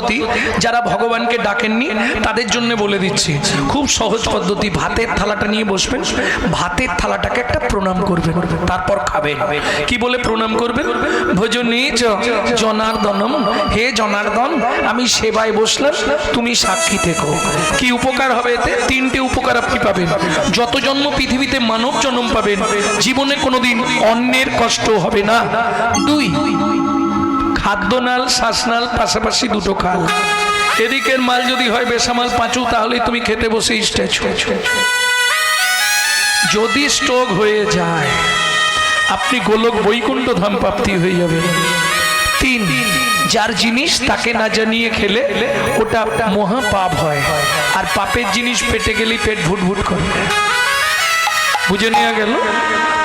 পদ্ধতি, যারা ভগবানকে ডাকেননি তাদের জন্য বলে দিচ্ছি, খুব সহজ পদ্ধতি। ভাতের থালাটা নিয়ে বসবেন, ভাতের থালাটাকে একটা প্রণাম করবেন, তারপর খাবেন। কি বলে প্রণাম করবেন? ভজনে জনার্দনম, হে জনার্দন আমি সেবায় বসলাম, তুমি সাক্ষী থেকো। কি উপকার হবে এতে? তিনটে উপকার আপনি পাবেন। যত জন্ম পৃথিবীতে মানব জন্ম পাবেন, জীবনে কোনোদিন অন্যের কষ্ট হবে না। দুই, খাদ্যনাল শ্বাসনাল পাশাপাশি দুটো খাল। এদিকের মাল যদি হয় বেসামাল পাঁচু, তাহলেই তুমি খেতে বসে স্ট্যাচু। যদি স্ট্রোক হয়ে যায় আপনি গোলক বৈকুণ্ঠ ধাম প্রাপ্তি হয়ে যাবেন। তিন, যার জিনিস তাকে না জানিয়ে খেলে ওটা মহা পাপ হয়, আর পাপের জিনিস পেটে গেলেই পেট ভুটভুট করে। বুঝে নেওয়া গেল।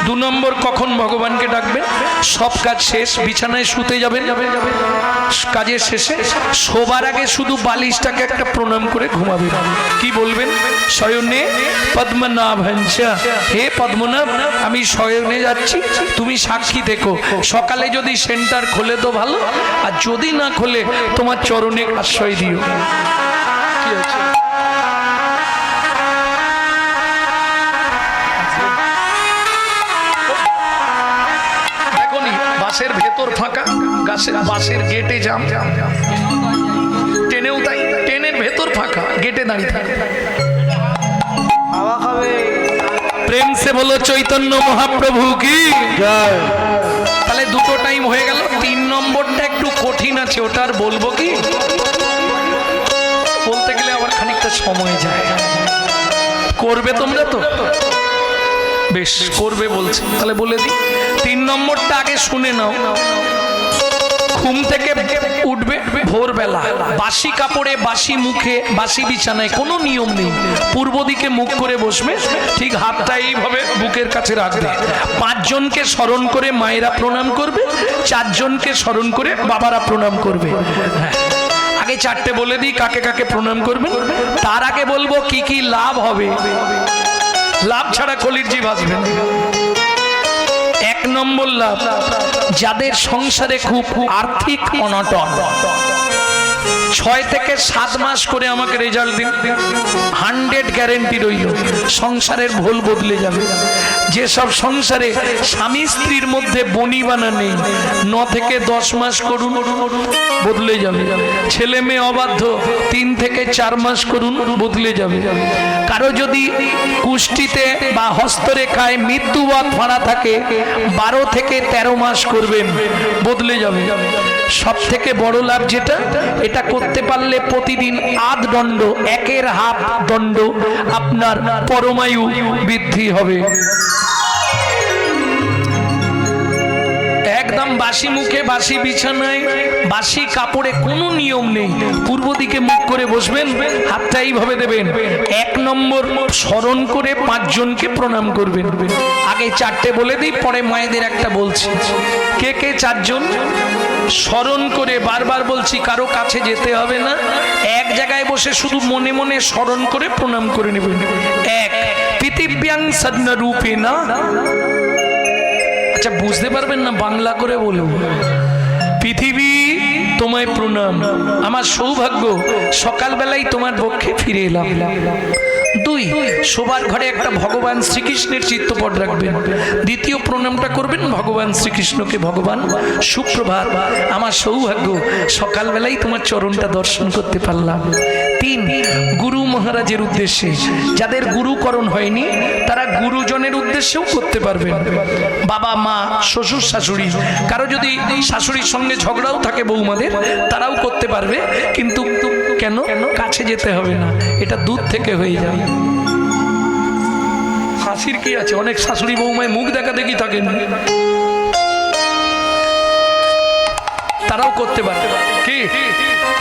দু নম্বর, কখন ভগবানকে ডাকবেন? সব কাজ শেষ, বিছানায় শুতে যাবেন, কাজের শেষে শোবার আগে শুধু বালিশটাকে একটা প্রণাম করে ঘুমাবেন। কি বলবেন? শয়নে পদ্মনাভঞ্চ, হে পদ্মনাভ আমি শয়নে যাচ্ছি, তুমি সাক্ষী থেকো। সকালে যদি সেন্টার খোলে তো ভালো, আর যদি না খোলে তোমার চরণে আশ্রয় দিও। কি আছে? বাসের ভেতর ফাঁকা, বাসের গেটে জাম, ট্রেনেও তাই, ট্রেনের ভেতর ফাঁকা, গেটে দাঁড়িয়ে থাকে। প্রেম সে বলো চৈতন্য মহাপ্রভু কি জয়। তাহলে দুটো টাইম হয়ে গেল। তিন নম্বরটা একটু কঠিন আছে, ওটা আর বলবো কি? বলতে গেলে আবার খানিকটা সময় যায়। করবে তোমরা তো? বেশ, করবে বলছে, তাহলে বলে দিই। তিন নম্বরটা আগে শুনে নাও। ঘুম থেকে উঠবে ভোরবেলা, বাসি কাপড়ে, বাসি মুখে, বাসি বিছানায়, কোনো নিয়ম নেই। পূর্ব দিকে মুখ করে বসবে, ঠিক হাতটা এইভাবে বুকের কাছে রাখবে। পাঁচজনকে স্মরণ করে মায়েরা প্রণাম করবে, চারজনকে স্মরণ করে বাবারা প্রণাম করবে। হ্যাঁ, আগে চারটে বলে দিই কাকে কাকে প্রণাম করবেন, তার আগে বলবো কি কি লাভ হবে। লাভ ছাড়া কলির জীব আসবে না। এক নম্বর লাভ, যাদের সংসারে খুব আর্থিক অনটন, 6 থেকে 7 মাস করে আমাকে রেজাল্ট দিন, 100 গ্যারেন্টি রইল সংসারের ভুল বদলে যাবে। যেসব সংসারে স্বামী স্ত্রীর মধ্যে বনিবানা নেই, 9 থেকে 10 মাস করুন, বদলে যাবে। ছেলে মেয়ে অবাধ্য, 3 থেকে 4 মাস করুন, বদলে যাবে। কারো যদি কুষ্ঠিতে বা হস্তরেখায় মৃত্যুবাদ ফাঁড়া থাকে, 12 থেকে 13 মাস করবেন, বদলে যাবে। সব থেকে বড় লাভ যেটা, এটা করতে পারলে প্রতিদিন আধ দণ্ড, 1 হাত দণ্ড আপনার পরমায়ু বৃদ্ধি হবে। একদম বাসি মুখে, বাসি বিছানায়, বাসি কাপড়ে, কোনো নিয়ম নেই। পূর্ব দিকে মুখ করে বসবেন, হাতটা এইভাবে দেবেন। 1 নম্বর, স্মরণ করে 5 জনকে প্রণাম করবেন। আগে 4টে বলে দিই, পরে মায়েদের একটা বলছি। কে কে 4 জন? স্মরণ করে, বারবার বলছি, কারো কাছে যেতে হবে না, এক জায়গায় বসে শুধু মনে মনে স্মরণ করে প্রণাম করে নেবেন। 1, পৃথিব্যাং সদ্ন রূপে না। আচ্ছা, বুঝতে পারবেন না, বাংলা করে বলুন। পৃথিবী তোমায় প্রণাম, আমার সৌভাগ্য সকালবেলায় তোমার পক্ষে ফিরে এলাম। 2, শোবার ঘরে একটা ভগবান শ্রীকৃষ্ণের চিত্রপট রাখবেন। দ্বিতীয় প্রণামটা করবেন ভগবান শ্রীকৃষ্ণকে, ভগবান সুপ্রভাত, আমার সৌভাগ্য সকালবেলায় তোমার চরণটা দর্শন করতে পারলাম। 3, গুরু মহারাজের উদ্দেশ্যে, যাদের গুরুকরণ হয়নি তারা গুরুজনের উদ্দেশ্যেও করতে পারবেন। বাবা মা, শ্বশুর শাশুড়ি, কারো যদি শাশুড়ির সঙ্গে ঝগড়াও থাকে বৌমাদের, তারাও করতে পারবে, কিন্তু কেন? কাছে যেতে হবে না, এটা দূর থেকে হয়ে যায়। হাসির কি আছে? অনেক শাশুড়ি বৌমায় মুখ দেখা দেখি থাকেন, তারাও করতে পারবে। কি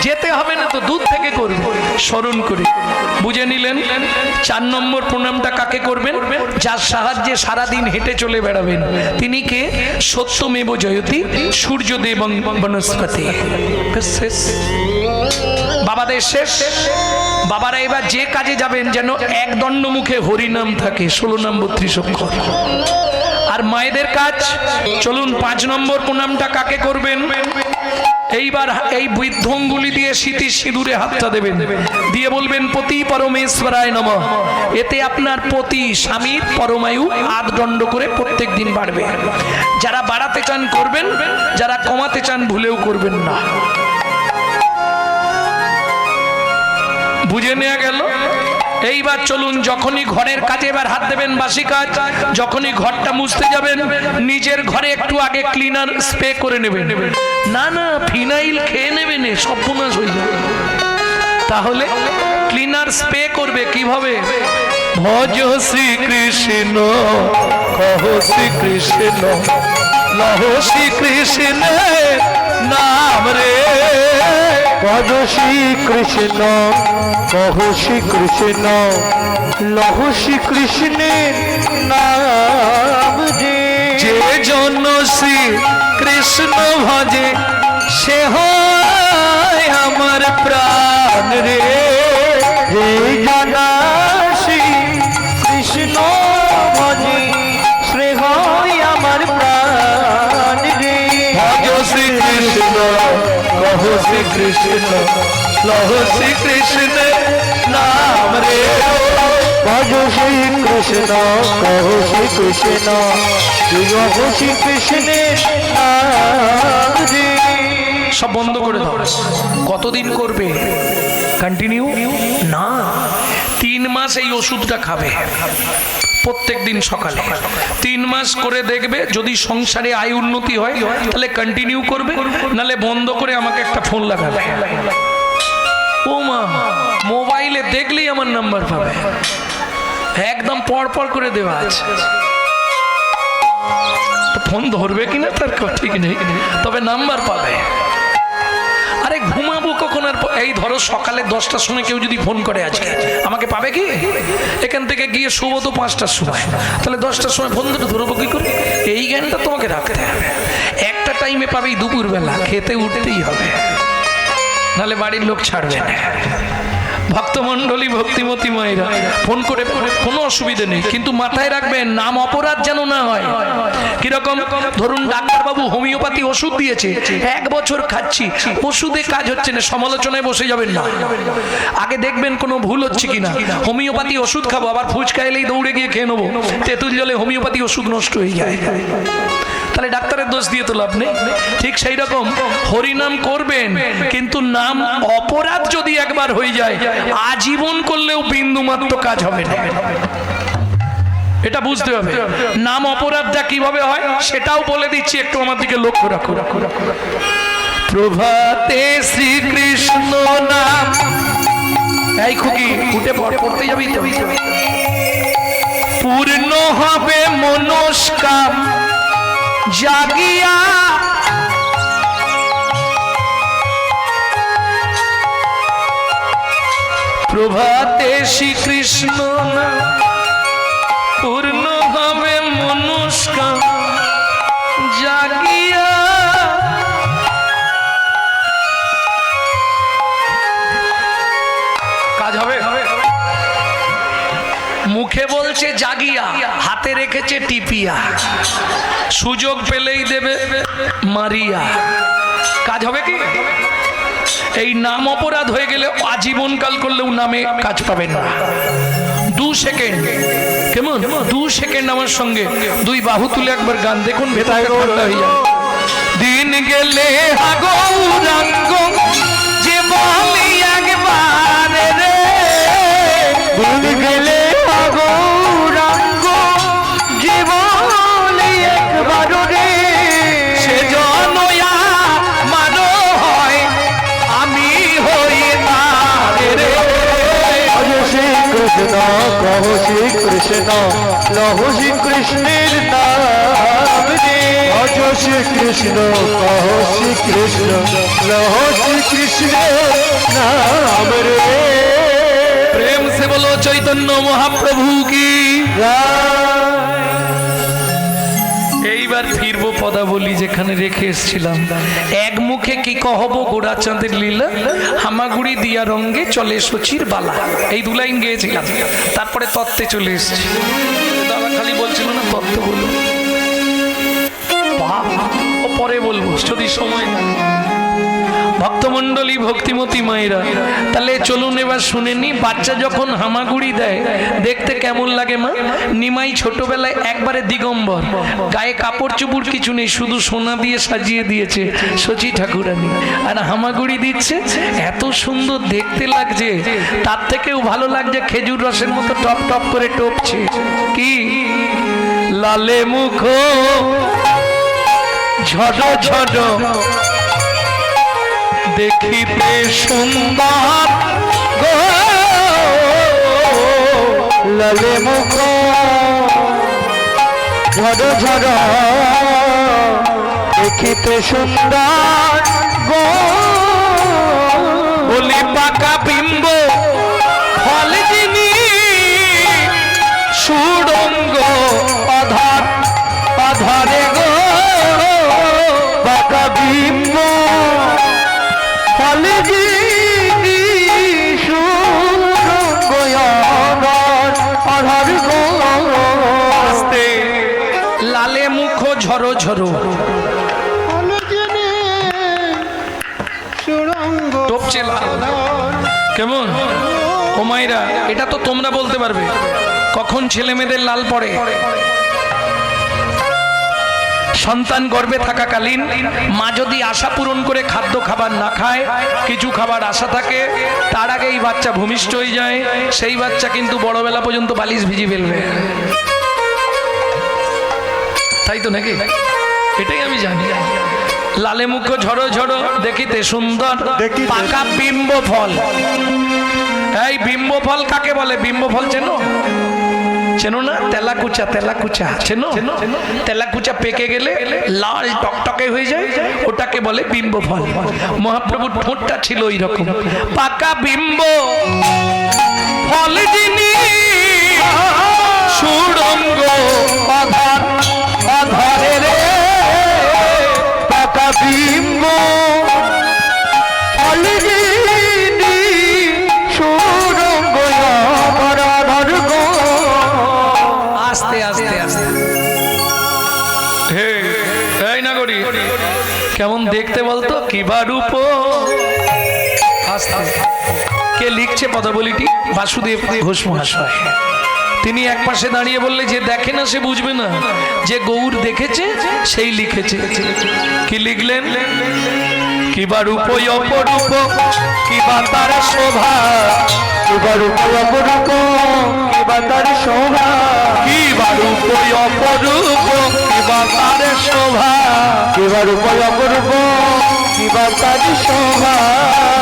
যেতে হবে না তো, দূর থেকে করবে, স্মরণ করে। বুঝে নিলেন? 4 নম্বর প্রণামটা কাকে করবেন? যার সাহায্যে সারাদিন হেঁটে চলে বেড়াবেন। তিনি কে? সত্যমেব জয়তি সূর্যদেব বনস্পতি। বাবাদের শেষ। বাবারা এবার যে কাজে যাবেন যেন 1 দণ্ড মুখে হরিনাম থাকে, 16 নাম 32 অক্ষর। আর মায়েদের কাজ, চলুন 5 নম্বর প্রণামটা কাকে করবেন? এইবার এই বৃদ্ধ অঙ্গুলি দিয়ে স্মৃতি সিঁদুরে হাতটা দেবেন, দিয়ে বলবেন পতি পরমেশ্বরায় নমঃ। এতে আপনার পতি স্বামীর পরমায়ু আদদণ্ড করে প্রত্যেক দিন বাড়বে। যারা বাড়াতে চান করবেন, যারা কমাতে চান ভুলেও করবেন না। বুঝে নেওয়া গেল? এইবার চলুন, যখনই ঘরের কাজে এবার হাত দেবেন বাসি কাজ, যখনই ঘরটা মুছতে যাবেন নিজের ঘরে একটু আগে ক্লিনার স্প্রে করে নেবেন। না না, ফিনাইল খেয়ে নেবেন, সর্বনাশ হয়ে যাবে। তাহলে ক্লিনার স্প্রে করবে কিভাবে? ভজ শ্রীকৃষ্ণ কহ শ্রীকৃষ্ণ লহ শ্রীকৃষ্ণ নাম রে। ভজ শ্রীকৃষ্ণ কহ শ্রীকৃষ্ণ লহ শ্রীকৃষ্ণের নাম রে। যে জন শ্রী কৃষ্ণ ভজে সে হয় আমার প্রাণ রে। যে জানা শ্রী কৃষ্ণ ভজে শ্রী হয় আমার প্রাণ রে। ভজ শ্রীকৃষ্ণ কহ শ্রীকৃষ্ণ লহ শ্রীকৃষ্ণ নাম রে। ভজ শ্রীকৃষ্ণ কহ শ্রীকৃষ্ণ লহ শ্রীকৃষ্ণের নাম রে। সব বন্ধ করে দাও। কতদিন করবে? কন্টিনিউ না, 3 মাস এই ওষুধটা খাবে প্রত্যেক দিন সকালে। 3 মাস করে দেখবে, যদি সংসারে আয় উন্নতি হয় তাহলে কন্টিনিউ করবে, নালে বন্ধ করে আমাকে একটা ফোন লাগাবে। ও মা, মোবাইলে দেখলেই আমার নাম্বার পাবে, একদম পর করে দেওয়া আছে। ফোন ধরবে কিনা তার ঠিক নেই, তবে নাম্বার পাবে। আরে ঘুমাবো কখন? আর এই ধরো সকালে 10টার সময় কেউ যদি ফোন করে আজকে, আমাকে পাবে কি? এখান থেকে গিয়ে শুবো তো 5টার সময়, তাহলে 10টার সময় ফোন ধরবো কি করে? এই জ্ঞানটা তোমাকে রাখতে হবে। একটা টাইমে পাবেই দুপুরবেলা, খেতে উঠতেই হবে, নাহলে বাড়ির লোক ছাড়বে না। ভক্তমণ্ডলী ভক্তিমতী মায়েরা ফোন করে কোনো অসুবিধা নেই, কিন্তু মাথায় রাখবেন নাম অপরাধ যেন না হয়। কিরকম? ধরুন ডাক্তারবাবু হোমিওপ্যাথি ওষুধ দিয়েছে, 1 বছর খাচ্ছি, ওষুধে কাজ হচ্ছে না, সমালোচনায় বসে যাবেন না। আগে দেখবেন কোনো ভুল হচ্ছে কিনা। হোমিওপ্যাথি ওষুধ খাবো, আবার ফুচকা এলেই দৌড়ে গিয়ে খেয়ে নেবো, তেঁতুল জলে হোমিওপ্যাথি ওষুধ নষ্ট হয়ে যায়, তাহলে ডাক্তারের দোষ দিয়ে তো লাভ নেই। ঠিক সেই রকম হরিনাম করবেন, কিন্তু নাম অপরাধ যদি একবার হয়ে যায়, আজীবন করলেও বিন্দুমাত্র কাজ হবে না। এটা বুঝতে হবে। নাম অপরাধটা কিভাবে হয় সেটাও বলে দিচ্ছি, একটু আমার দিকে লক্ষ্য রাখো। প্রভাতে শ্রীকৃষ্ণ নাম, এই খুকি উঠে পড়তে যাবি তো, পূর্ণ হবে মনস্কাম জাগিয়া। প্রভাতে শ্রীকৃষ্ণ নাম পূর্ণ হবে মনস্কাম জাগিয়া। কাজ হবে? মুখে বলছে জাগিয়া, হাতে রেখেছে টিপিয়া, সুযোগ পেলেই দেবে মারিয়া। কাজ হবে কি? এই নাম অপরাধ হয়ে গেলে আজীবনকাল করলেও নামে কাজ পাবেন না। 2 সেকেন্ড, কেমন? 2 সেকেন্ড আমার সঙ্গে 2 বাহু তুলে একবার গান দেখুন, ভেতরে ঠান্ডা হয়ে যায়। দিন গেলে গৌরাঙ্গ যে বলি একবার রে, দিন গেলে গৌরাঙ্গ যে বলি একবার রে, সে জনয়া মানো হয় আমি হই তার রে। ভজ শ্রীকৃষ্ণ কহ শ্রীকৃষ্ণ লহ শ্রীকৃষ্ণের নাম রে। ভজ শ্রীকৃষ্ণ কহ শ্রীকৃষ্ণ লহ শ্রীকৃষ্ণের নাম রে। প্রেম সে বলো চৈতন্য মহাপ্রভু কি। এইবার ফিরবো পদাবলী যেখানে রেখে এসেছিলাম। এক মুখে কি কহবো গোড়াচাঁদের লীলা, হামাগুড়ি দিয়া রঙ্গে চলে সচির বালা। এই 2 লাইন গেয়েছিলাম, তারপরে তত্ত্বে চলে এসেছি। দাদা খালি বলছিল না তত্ত্ব বলো, ও পরে বলবো যদি সময় না। ভক্তমণ্ডলী ভক্তিমতী মায়েরা, তাহলে চলুন এবার শুনে নি বাচ্চা যখন হামাগুড়ি দেয় দেখতে কেমন লাগে মা? নিমাই ছোটবেলায় একবারে দিগম্বর, গায়ে কাপড় চুপড় কিছু নেই, শুধু সোনা দিয়ে সাজিয়ে দিয়েছে শচী ঠাকুরানী, আর হামাগুড়ি দিচ্ছে, এত সুন্দর দেখতে লাগছে। তার থেকেও ভালো লাগছে খেজুর রসের মতো টপ টপ করে টপছে। কি লালে মুখ ঝড় ঝড় দেখিতে সুন্দর গো, লালে মুখ ঝড় ঝড় দেখিতে সুন্দর গো, বলি পাকা বিম্ব ফল যিনি সুড়ঙ্গ অধর অধরে গো, বাঁকা বিম্ব ফলে যিনি সুরঙ্গ অধর গো। আস্তে লালে মুখ ঝরো ঝরো টপছে লাল। কেমন ও মাইরা, এটা তো তোমরা বলতে পারবে কখন ছেলে মেয়েদের লাল পড়ে। সন্তান গর্ভে থাকাকালীন মা যদি আশা পূরণ করে খাদ্য খাবার না খায়, কিছু খাবার আশা থাকে, তার আগে এই বাচ্চা ভূমিষ্ঠ হয়ে যায়, সেই বাচ্চা কিন্তু বড়বেলা পর্যন্ত বালিশ ভিজি ফেলবে, তাই তো নাকি? এটাই আমি জানি। লালে মুখ ঝড়ো ঝড়ো দেখিতে সুন্দর পাকা বিম্ব ফল। এই বিম্ব ফল কাকে বলে? বিম্ব ফল চেনো? চেনো না? তেলাকুচা, তেলাকুচা চেনো? তেলাকুচা পেকে গেলে লাল টকটকে হয়ে যায়, ওটাকে বলে বিম্ব ফল। মহাপ্রভুর ঠোঁটটা ছিল ওই রকম। পাকা বিম্ব ফল যিনি সুড়ঙ্গ অধর অধরে রে, পাকা বিম্ব ফলে যিনি সুরঙ্গ অধর গো। আস্তে আস্তে আস্তে হে এই না করি কেমন দেখতে বলতো, কিবা রূপ। আস্তে কে লিখছে পদাবলীটি? বাসুদেব ঘোষ মহাশয়। তিনি এক পাশে দাঁড়িয়ে বললে, যে দেখে না সে বুঝবে না, যে গৌর দেখেছে সেই লিখেছে। কি লিখলেন? কিবা রূপ অপরূপ, কিবা তার শোভা, কিবা রূপ অপরূপ, কিবা তার শোভা, কিবা রূপ অপরূপ, কিবা তার শোভা, কিবা রূপ অপরূপ, কিবা তার শোভা।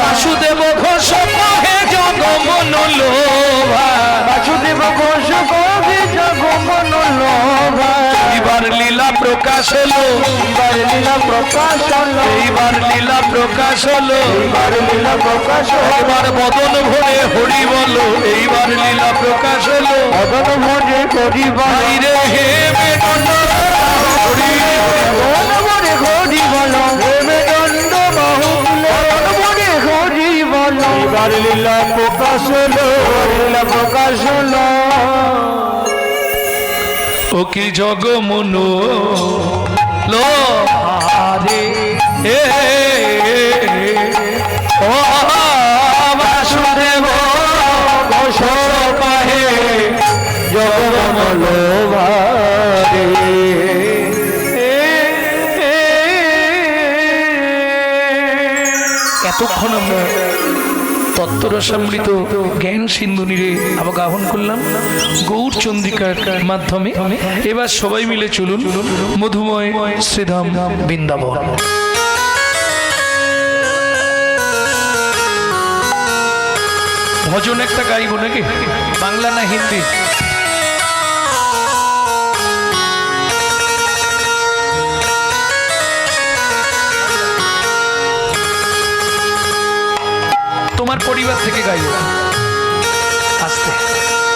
বাসুদেব ঘোষ কহে জগমন লোভা, বাসুদেব ঘোষ কহে জগমন লোভা। এইবার লীলা প্রকাশ হলো, এইবার লীলা প্রকাশ হলো, এইবার লীলা প্রকাশ হলো, এইবার লীলা প্রকাশ হলো। এবার বদন ভরে হরি বলো, এইবার লীলা প্রকাশ হলো। মদন ভরে হরি বল, রে হে বেদন হরি, মদন ভরে হরি বল, হে বেদন্ড বাহুকুল, মদন ভরে হরি বল। এইবার লীলা প্রকাশ হলো, লীলা প্রকাশ হলো। ও কি জগমন লোহারে এ ও বাসুদেব ঘোষ কহে জগমন লোভারে। এতক্ষণ আমরা তত্ত্বরসামৃত জ্ঞান সিন্ধুনিরে আবাহন করলাম গৌর চন্দ্রিকার মাধ্যমে। এবার সবাই মিলে চলুন মধুময় শ্রীধাম বৃন্দাবন। ভজন একটা গাইব নাকি? বাংলা না হিন্দি? তোমার পরিবার থেকে গাইব। আস্তে,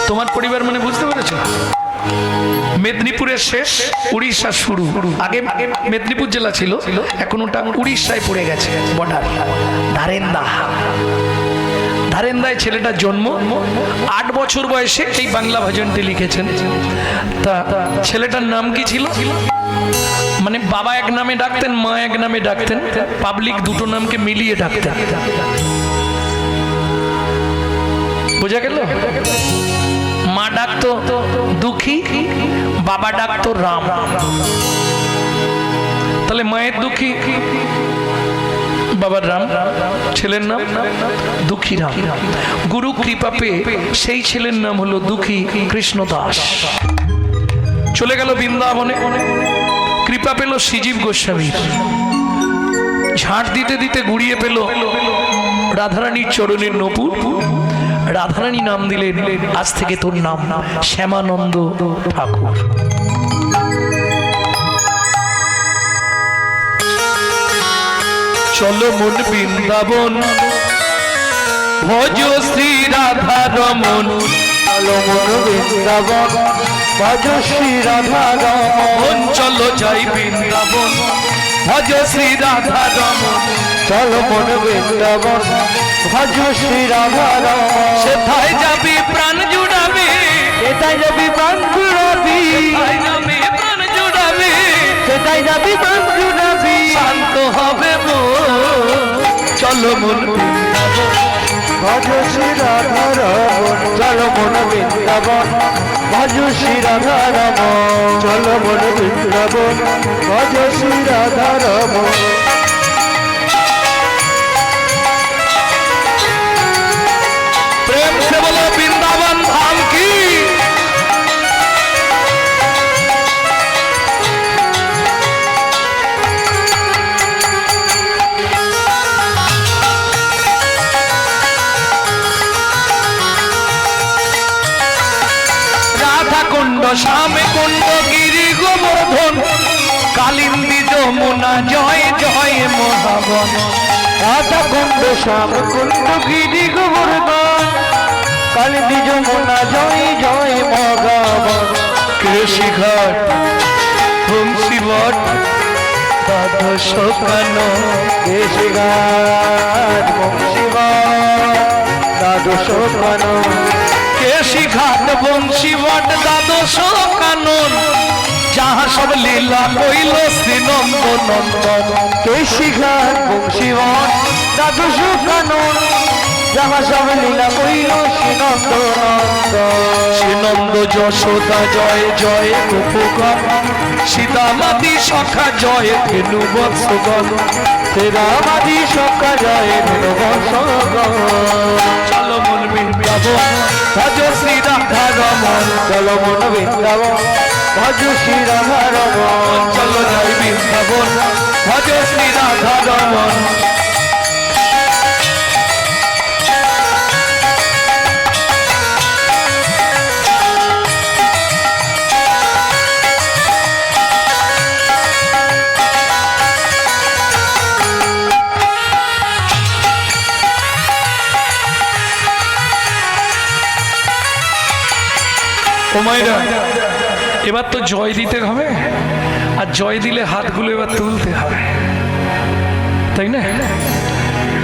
তোমার পরিবার মানে বুঝতে পেরেছো? মেদিনীপুরের শেষ, উড়িষ্যা শুরু। আগে মেদিনীপুর জেলা ছিল, এখন ওটা উড়িষ্যায় পড়ে গেছে বর্ডার। ধারেন্দা ধারেন্দায় ছেলেটার জন্ম। 8 বছর বয়সে এই বাংলা ভজনটি লিখেছেন। তা ছেলেটার নাম কি ছিল? মানে বাবা এক নামে ডাকতেন, মা এক নামে ডাকতেন, পাবলিক দুটো নামকে মিলিয়ে ডাকতেন। বোঝা গেল? মা ডাকতো দুঃখী, বাবা ডাকতো রাম। তাহলে মায়ের দুঃখী, বাবার রাম, ছেলের নাম দুঃখী রাম। গুরু কৃপা পেয়ে সেই ছেলের নাম হলো দুঃখী কৃষ্ণদাস। চলে গেল বৃন্দাবনে, কৃপা পেল শ্রীজীব গোস্বামীর। ঝাঁট দিতে দিতে গুড়িয়ে পেল রাধারানীর চরণের নপুর। রাধারানী নাম দিলেন, আজ থেকে তোর নাম শ্যামানন্দ ঠাকুর। চলো মন বৃন্দাবন, ভজ শ্রী রাধা রমন। চলো মন বৃন্দাবন, ভজ শ্রী রাধা রমন। চলো যাই বৃন্দাবন, ভজ শ্রী রাধা রমন। চলো মন বৃন্দাবন, ভজ শ্রী রাধা রমন। সেথায় যাবি প্রাণ জুড়াবি, সেটাই যাবি প্রাণ জুড়াবি, সেথায় যাবি প্রাণ জুড়াবি, সেটাই যাবি প্রাণ জুড়াবি। শান্ত হবে মন। চলো মন বৃন্দাবন, ভজ শ্রী রাধা রমন। চলো মন বৃন্দাবন, ভজ শ্রী রাধা রমন। চলো মন বৃন্দাবন, ভজ শ্রী রাধা রমন। প্রেম সে বলো বৃন্দাবন ধাম কি। রাধা কুণ্ড, শ্যামে কুণ্ড, গিরি গোবর্ধন, কালিন্দী যমুনা, জয় জয় মহাবন। রাধা কুণ্ড, শ্যাম কুণ্ড, গিরি গোবর্ধন, কালিন্দী যমুনা, জয় জয় মহাবন। কৃষি ঘাট, বংশীবট, দ্বাদশ কানো। কেশিঘাট, বংশীবট, দ্বাদশ কানন। কেশি ঘাট, বংশীবট, দ্বাদশ কানন, যাহা সব লীলা কইল শ্রীনন্দ নন্দন। কেশিঘাট, বংশীবট, দ্বাদশ কানন, যাহা সব লীলা কইল শ্রীনন্দ নন্দন। শ্রীনন্দ যশোদা জয় জয় গোপগণ, সীতামাতি সখা জয় ধেনু বৎসগণ। শ্রীরামাদি সখা জয় ধনবৎসগণ। চলো মন বৃন্দাবন, ভজ শ্রী রাধা রমন। চলো মন বৃন্দাবন, ভজ শ্রী রাধা রমন। চলো যাই বৃন্দাবন, ভজ শ্রী রাধা রমন। ওমাইরা, এবার তো জয় দিতে হবে, আর জয় দিলে হাতগুলো এবার তুলতে হবে, তাই না?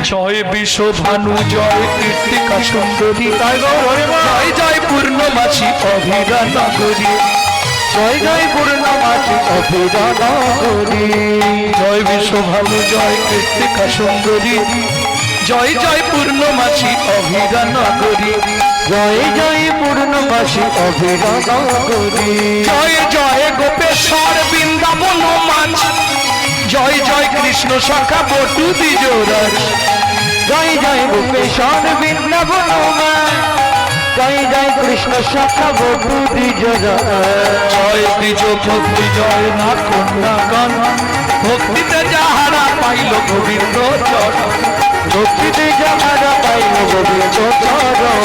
জয় বিশ্বভানু, জয় কীর্তিকা সুন্দরী, জয় জয় পূর্ণমাসী অভিরা নগরী। জয় জয় পূর্ণমাসী অভিরা নগরী। জয় বিশ্বভানু, জয় কীর্তিকা সুন্দরী, জয় জয় পূর্ণমাসী অভিরা নগরী। জয় জয় পূর্ণমাসী অভিরা নগরী। জয় জয় গোপেশ্বর বৃন্দাবন মাঝ, জয় জয় কৃষ্ণ সখা বটু দ্বিজরাজ। জয় জয় গোপেশ্বর বৃন্দাবন মাঝ, জয় জয় কৃষ্ণ সখা বধূ দ্বিজরাজ। জয় দ্বিজ ভক্তি, জয় না কন্যাগণ, ভক্তিতে যাহারা পাইল গোবিন্দ চরণ। ভক্তিতে যাহারা পাইল গোবিন্দ চরণ।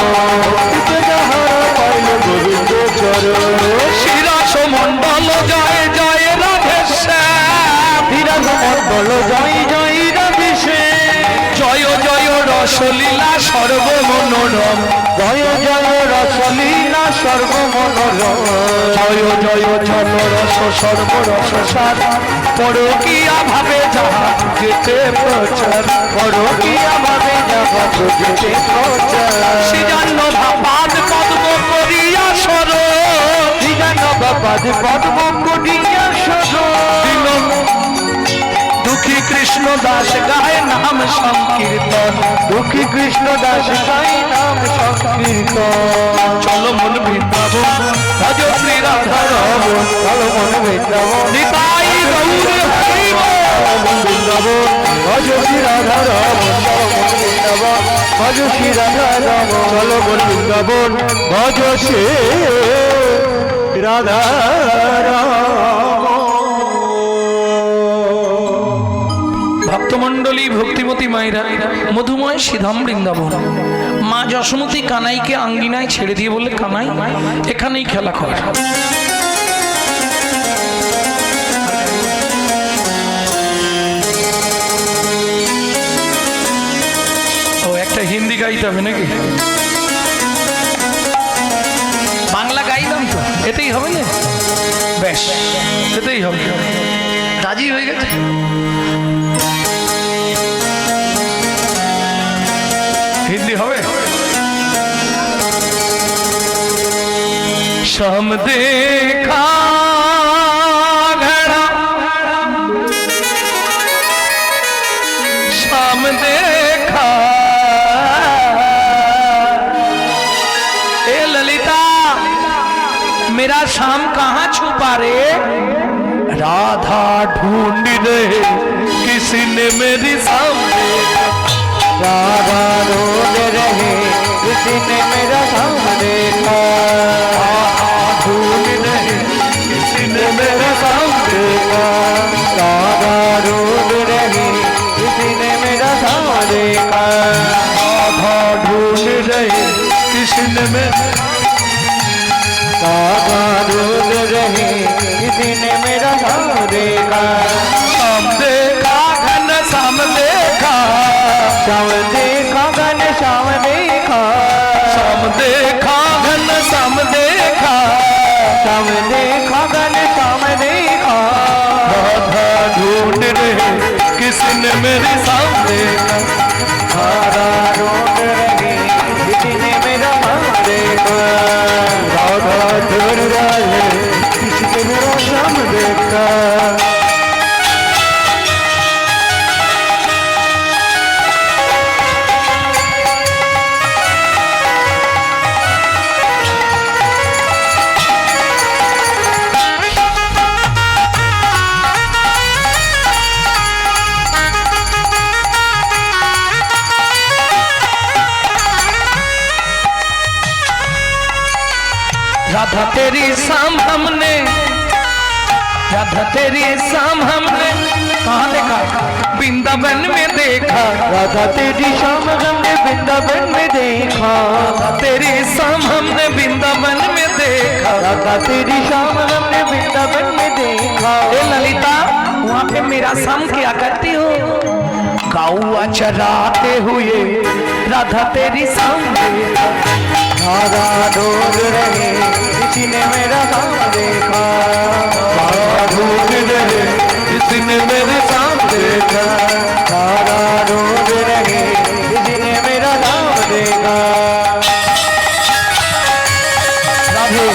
ভক্তিতে যাহারা পাইল গোবিন্দ চরণ। শিরাস মণ্ডল জয় জয় রাধেশ্যাম, বিরাজ মণ্ডল জয় জয় রাধেশ্যাম। জয় জয় রস রসলীলা সর্বমনোরম, জয় জয় রসলীলা সর্বমনোরম, জয় জয় চল রস সর্বরস সার, পরকীয়া ভাবে যাহা যেতে প্রচার, পরকীয়া ভাবে যাহা যেতে প্রচার, সৃজান্ন ভাবাদ পদ্ম করিয়া সর, সৃজান্ন ভাবাদ পদ্ম করিয়া সর, দুঃখী কৃষ্ণ দাস গায় নাম সংকীর্তন, দুঃখী কৃষ্ণ দাস গায় নাম সংকীর্তন, চলো মন বৃন্দাবন ভজ শ্রী রাধা রমণ, চলো মন বৃন্দাবন নিতাই গৌর হরি বল। বৃন্দাবন ভজ শ্রী রাধা রমণ, চলো মন বৃন্দাবন ভজ শ্রী রাধা রমণ, চলো মন বৃন্দাবন ভজ শ্রী রাধা রমণ। ভক্তমণ্ডলী ভক্তিমতী মায়েরা, মধুময় সিধাম বৃন্দাবন, মা যশোমতী কানাইকে আঙ্গিনায় ছেড়ে দিয়ে বলে, কানাই এখানেই খেলা কর। ও একটা হিন্দি গাইতে হবে নাকি? বাংলা গাইলাম তো, এতেই হবে না? বেশ, এতেই হবে। রাজি হয়ে গেছে? हिंदी হবে? शाम देखा घड़ा, शाम देखा, ए ललिता मेरा शाम कहाँ छुपा रे? राधा ढूंढ रहे किसी ने मेरी सामने, राधा रोज रहे किसी ने मेरा शाम देखा, ढूंढ रहे किसी ने मेरा शाम देखा, राधा रोज रहे किसी ने मेरा शाम देखा, राधा ढूंढ रहे किसी ने मेरा, राधा रोज रहे किसी ने मेरा शाम देखा, शाम देखा घन शाम देखा, शाम देखा घन शाम देखा, शाम देखा घन शाम देखा, शाम देखा घन शाम देखा, राधा ढूंढ रहे किसी ने मेरे सामने, राधा रोज रहे किसी ने मेरा शाम देखा, राधा ढूंढ रहे किसी ने मेरा शाम देखा। राधा तेरी शाम हमने, राधा तेरी शाम हमने कहाँ देखा? वृंदावन में देखा, राधा तेरी शाम हमने वृंदावन में देखा, राधा तेरी शाम हमने वृंदावन में देखा, राधा तेरी शाम हमने वृंदावन में देखा। ए ललिता वहाँ पे मेरा शाम क्या करती हो? गौआ चराते हुए राधा तेरी शाम देखा, राधा ढूंढ रहे किसी ने मेरा शाम देखा, राधा ढूंढ रहे किसी ने मेरे शाम देखा, राधा ढूंढ रहे किसी ने मेरा शाम देखा। राधे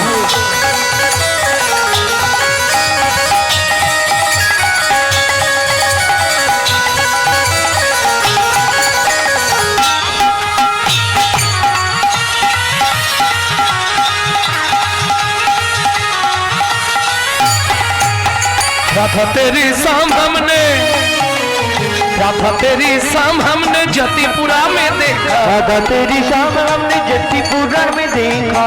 राधा तेरी शाम हमने, राधा तेरी शाम हमने जतिपुरा में देखा, राधा तेरी शाम हमने जतिपुरा में देखा,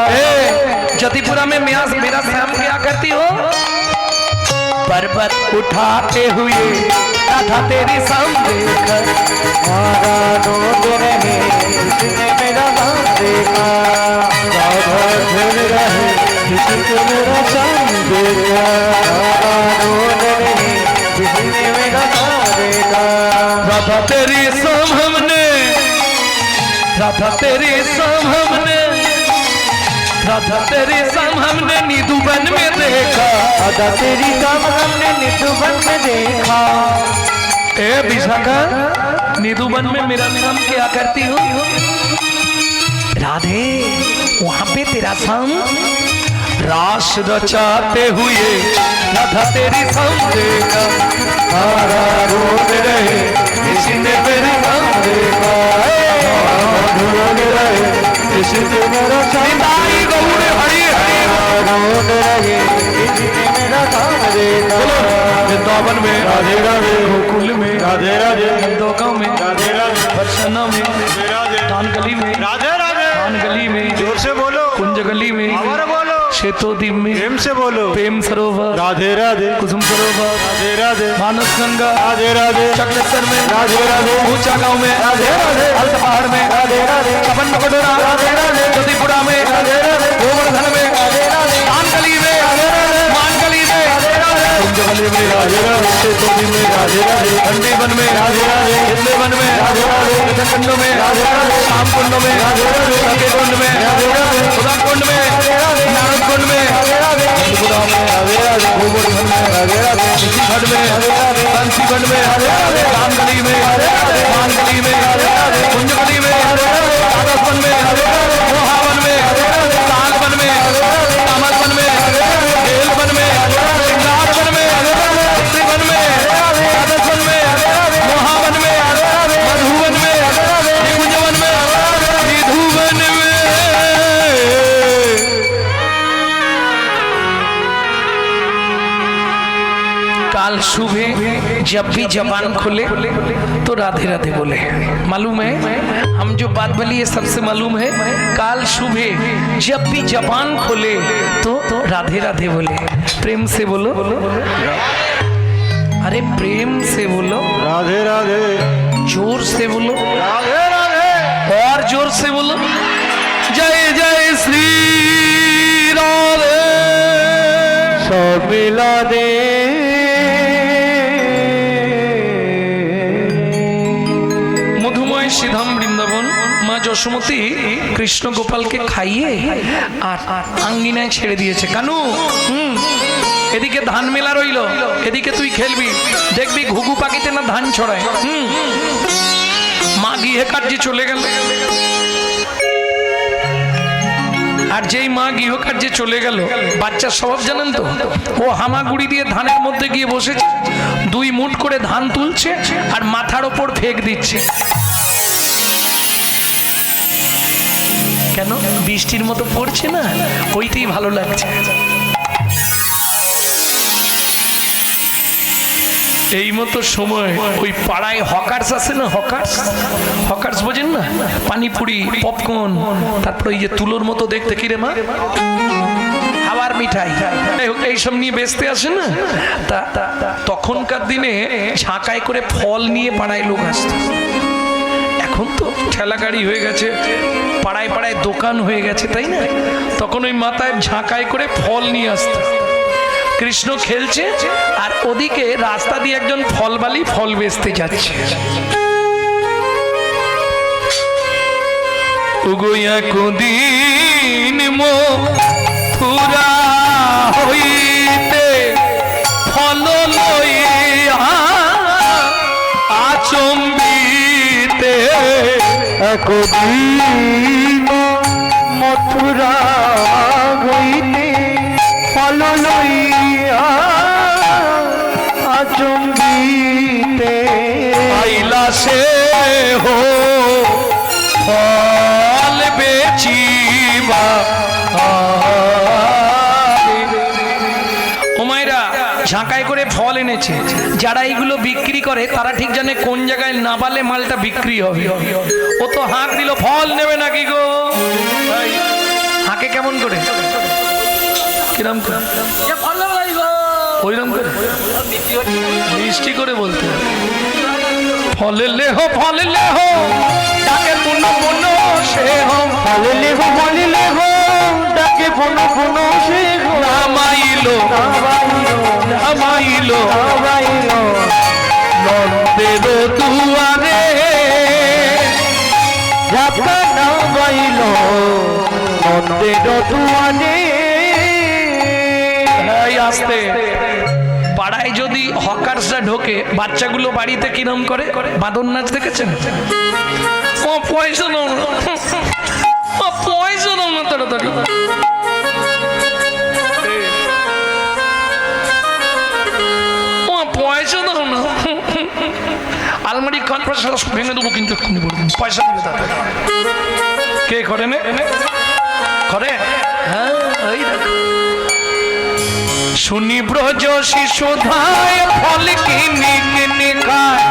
जतिपुरा में मेरा शाम क्या करती हो? पर्वत उठाते हुए राधा तेरी शाम देखा, राधा ढूंढ रहे किसी ने मेरा शाम देखा, राधा ढूंढ रहे किसी ने मेरा शाम देखा, राधा ढूंढ रहे किसी ने मेरा शाम देखा, राधा तेरी शाम हमने, राधा तेरे सामने, राधा तेरे सामने निधुबन में देखा, राधा तेरी काम हमने निधुबन में देखा। ए विशाखा, निधुबन में मेरा नाम क्या करती हो? राधे, वहां पे तेरा शाम रास रचाते हुए राधा तेरी शाम देखा, तारा रोड रहे इसने मेरा नाम देखा, रोड रहे इसने मेरा निताई गौर हरि हरि, रोड रहे इसने मेरा नाम देखा। वृंदावन में राधे राधे, गोकुल में राधे राधे, दोका में राधे राधे, बरसना में दानगली में, राधे राधे, दानगली में, जोर से बोलो, कुंज गली में, और बोलो, शेतोदीप में, प्रेम से बोलो, प्रेम सरोवर, राधे राधे, कुसुम सरोवर, राधे राधे, मानस गंगा, राधे राधे, चक्रेश्वर में, राधे राधे, ऊंचा गांव में, राधे राधे, हल्द पहाड़ में, राधे राधे, चपन पकड़ोरा, राधे राधे, ज्योतिपुरा में, राधे राधे, गोवर्धन में, राधे राधे, दानगली में, राधे राधे, मानगली में, राधे राधे, कुंज गली में, राधे राधे, शेतोदीप में, राधे राधे, घंटीवन में, राधे राधे, हिंदीवन में, राधे राधे, कुंड में, राधे राधे, शाम कुंड में, राधे राधे, संके कुंड में, राधे राधे, खुदा कुंड में, राधे राधे, नारद कुंड में, राधे राधे, त्रिपुरा में, राधे राधे, गोवर्धन में, राधे राधे, ऋषिखंड में, राधे राधे, कांचीवन में, राधे राधे, रामगली में, राधे राधे, मानगली में, राधे राधे, कुंजगली में, राधे राधे, राधावन में, मोहावन में, तालवन में, तामलवन में, बेलवन में, श्रृंगारवन में, त्रिवन में, राधवन में, मोहावन में, मधुवन में, निकुंजवन में, निधुवन में। काल सुबह जब भी जबान खुले तो राधे राधे बोले। मालूम है, हम जो बात बोली ये सबसे मालूम है। काल सुबह जब भी जबान खोले तो राधे राधे बोले। प्रेम से बोलो, अरे प्रेम से बोलो, राधे राधे, जोर से बोलो, राधे राधे, और जोर से बोलो, जय जय श्री राधे। सब मिला दे মধুময় শ্রীধাম বৃন্দাবন মা যশোমতী কৃষ্ণ গোপালকে খাইয়ে আর আঙ্গিনায় ছেড়ে দিয়েছে। কানু, এদিকে ধান মেলা রইল, এদিকে তুই খেলবি, দেখবি ঘুঘু পাখিতে না ধান ছড়ায়। মা গৃহে কার্যে চলে গেল। আর যেই মা গৃহকার্যে চলে গেল, বাচ্চার স্বভাব জানেন তো, ও হামাগুড়ি দিয়ে ধানের মধ্যে গিয়ে বসেছে, 2 মুঠ করে ধান তুলছে আর মাথার ওপর ফেক দিচ্ছে। কেন? বৃষ্টির মতো পড়ছে না, ওইটাই ভালো লাগছে। এই মতো সময় ওই পাড়ায় হকার্স আছে না, হকার্স বোঝেন না, পানিপুরি, পপকর্ন, তারপর ওই যে তুলোর মতো দেখতে, কি রে মা, হাওয়ার মিঠাই, এইসব নিয়ে বেচতে আসে না। তা তখনকার দিনে ঝাঁকায় করে ফল নিয়ে পাড়ায় লোক আসতো। এখন তো ঠেলা গাড়ি হয়ে গেছে, পাড়ায় পাড়ায় দোকান হয়ে গেছে, তাই না? তখন ওই মাথায় ঝাঁকায় করে ফল নিয়ে আসতো। কৃষ্ণ খেলছে আর ওদিকে রাস্তা দিয়ে একজন ফলবালি ফল বেচতে যাচ্ছে। উগোয়া কোদিন মথুরা হইতে ফল লইয়া আচম্বিতে, একদিন মথুরা হইতে ফল লইয়া আচম্বিতে আইলা সে হো ফল বেচিবা। ওমাইরা ঝাঁকায় করে ফল এনেছে, যারা এইগুলো বিক্রি করে তারা ঠিক জানে কোন জায়গায় নাবালে মালটা বিক্রি হবে। ও তো হাঁক দিল, ফল নেবে নাকি গো? হাঁকে কেমন করে, কিরম করে, ওইরকম করে মিষ্টি করে বলতে, ফলে লেহো ফলে লেহো, তাকে পুণ্য পুণ্য সে হো, ফলে লেহো ফলে লেহো, ডাকে পুন পুন সে নামাইলো নামাইলো নামাইলো নন্দের দুয়ারে, ঝাপকানা আইল নন্দের দুয়ারে। এই আসতে পাড়ায় যদি হকার্সরা ঢোকে বাচ্চাগুলো বাড়িতে কিরম করে বাঁদর নাচ দেখেছেন? ও পয়সা নাও না, ও পয়সা নাও না তাড়াতাড়ি। ও পয়সা দাও না, আলমারি কান পয়সা ভেঙে দেবো কিন্তু এক্ষুনি বলবেন পয়সা দিলে তাড়াতাড়ি। কে করে নে করে? হ্যাঁ এই দেখো শুনি ব্রজ শিশুধায় ফল কিনি কিনি খায়।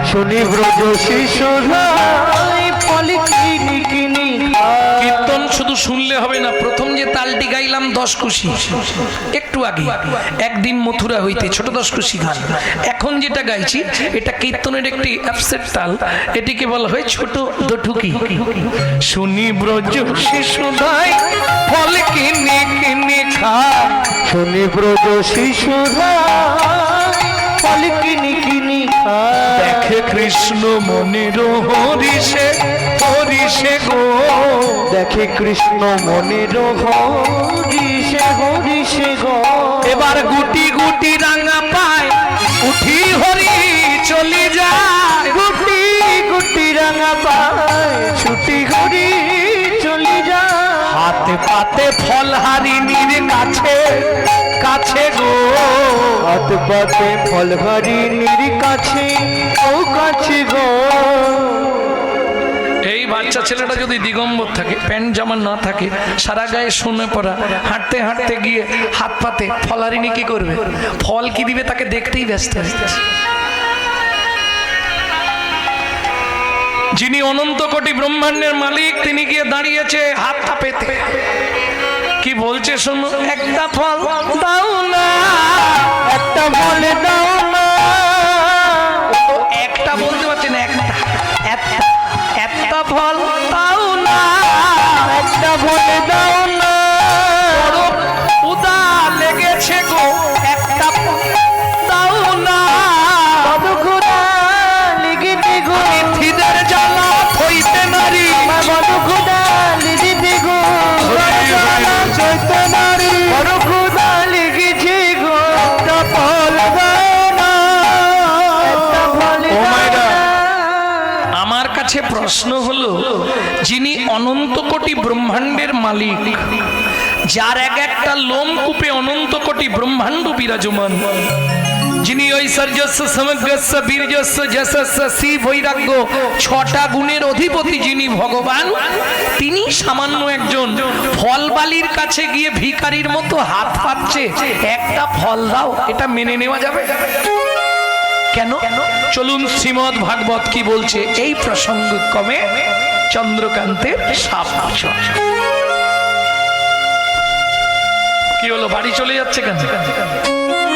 শুনি ব্রজ শিশুধায় ফল কিনি কিনি খায়। কীর্তন শুধু শুনলে হবে না, প্রথম যে তালটি গাইলাম 10 কুশি একটু আগে, একদিন মথুরা হইতে ছোট 10 কুশি গান। এখন যেটা গাইছি এটা কীর্তনের একটি অ্যাপসেট তাল, এটিকে বলা হয় ছোট দঠুকি। শুনি ব্রজ শিশুধায় ফল কিনি কিনি খায়। শুনি ব্রজ শিশুধায় ফল কিনি কিনি খায়। দেখে কৃষ্ণ মনির হরিষে হরিষে গো। দেখে কৃষ্ণ মনের হরিষে হরিষে গো। এবার গুটি গুটি রাঙা পায় উঠি হরি চলে যায়। গুটি গুটি রাঙা পায় ছুটি হরি চলে যায়। হাতে পাতে ফল হারিনীর কাছে কাছে গো। হাত পাতে ফল হারিনীর কাছে ও কাছে গো। এই বাচ্চা ছেলেটা যদি দিগম্বর থাকে, প্যান্ট জামা না থাকে, সারা গায়ে শুনে পড়া, হাঁটতে হাঁটতে গিয়ে হাত পাতে ফল হারিনী কি করবে? ফল কি দিবে তাকে দেখতেই ব্যস্ত। যিনি অনন্ত কোটি ব্রহ্মাণ্ডের মালিক তিনি গিয়ে দাঁড়িয়েছে হাত পেতে, কি বলছে শোনো? একটা ফল দাও না, একটা ফল দাও না। একটা বলতে পারছি না, একটা ফল দাও না, একটা ফল দাও না। বড় উদা লেগেছে গো, একটা ফল দাও না। বড় ক্ষুধা লেগেছে গো। খিদের জ্বালা হইতে নারী, বড় ক্ষুধা লেগেছে গো। চৈতনারি বড় ক্ষুধা লেগেছে গো। একটা ফল দাও না, একটা ফল দাও না। আমার কাছে প্রশ্ন হলো, যিনি অনন্ত কোটি ব্রহ্মাণ্ডের মালিক, যার এক একটা লোমকূপে অনন্ত কোটি ব্রহ্মাণ্ড বিরাজমান, যিনি ঐশ্বর্যস্য সমগ্রস্য বীর্যস্য যশস্য শ্রী বৈরাগ্য 6টা গুণের অধিপতি, যিনি ভগবান, তিনি সামান্য একজন ফলবালির কাছে গিয়ে ভিখারির মতো হাত পাচ্ছে, একটা ফল দাও, এটা মেনে নেওয়া যাবে? কেন? চলুন শ্রীমদ ভাগবত কি বলছে এই প্রসঙ্গক্রমে চন্দ্রকান্তের সাপ। কি হলো, বাড়ি চলে যাচ্ছে কেন?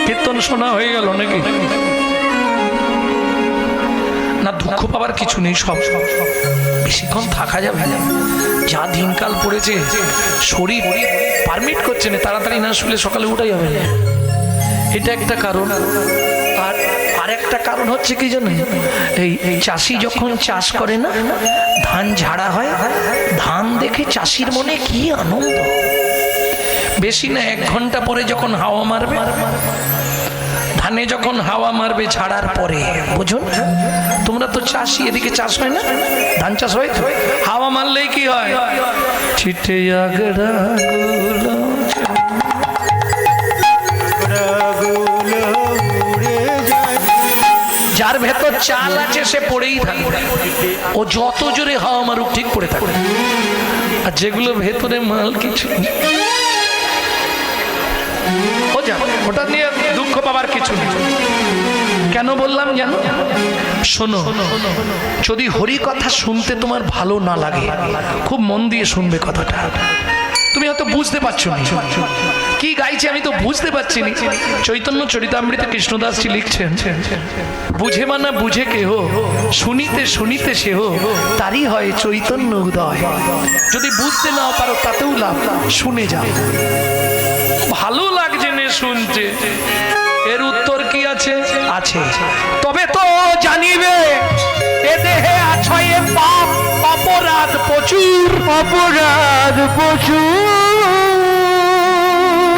কীর্তন শোনা হয়ে গেল নাকি? না, দুঃখ পাবার কিছু নেই, সব বেশিক্ষণ থাকা যাবে না, যা দিনকাল পড়েছে শরীর পারমিট করছে না, তাড়াতাড়ি না শুলে সকালে উঠে যাবে, এটা একটা কারণ। আর আরেকটা কারণ হচ্ছে কি জানেন, এই চাষি যখন চাষ করে না, ধান ঝাড়া হয়, ধান দেখে চাষির মনে কি আনন্দ। বেশি না 1 ঘন্টা পরে যখন হাওয়া মারবে, ধানে যখন হাওয়া মারবে ঝাড়ার পরে, বুঝুন তোমরা তো চাষি, এদিকে চাষ হয় না, ধান চাষ হয় তো, হাওয়া মারলেই কি হয়? ছিটে আগড়া গুলো যার ভেতর চাল আছে সে পড়েই থাকবে, ও যত জোরে হাওয়া মারুক ঠিক পড়ে থাকবে। আর যেগুলো ভেতরে মাল কিছু ওটা নিয়ে দুঃখ পাবার কিছু নেই। কেন বললাম জানো? শোনো, যদি হরি কথা শুনতে তোমার ভালো না লাগে, খুব মন দিয়ে শুনবে কথাটা। তুমি হয়তো বুঝতে পারছো না কি গাইছে, আমি তো বুঝতে পারছি না। চৈতন্য চরিতামৃতে কৃষ্ণদাসজি লিখছেন, বুঝে মানা বুঝে কেহ, শুনিতে শুনিতে সেহ, তারই হয় চৈতন্য উদয়। যদি বুঝতে না পারো তাতেও লাভ, শুনে যাও, ভালো লাগছে না শুনতে, এর উত্তর কি আছে? আছে, তবে তো জানিবে এ দেহে আছো এ পাপ অপরাধ প্রচুর, অপরাধ প্রচুর।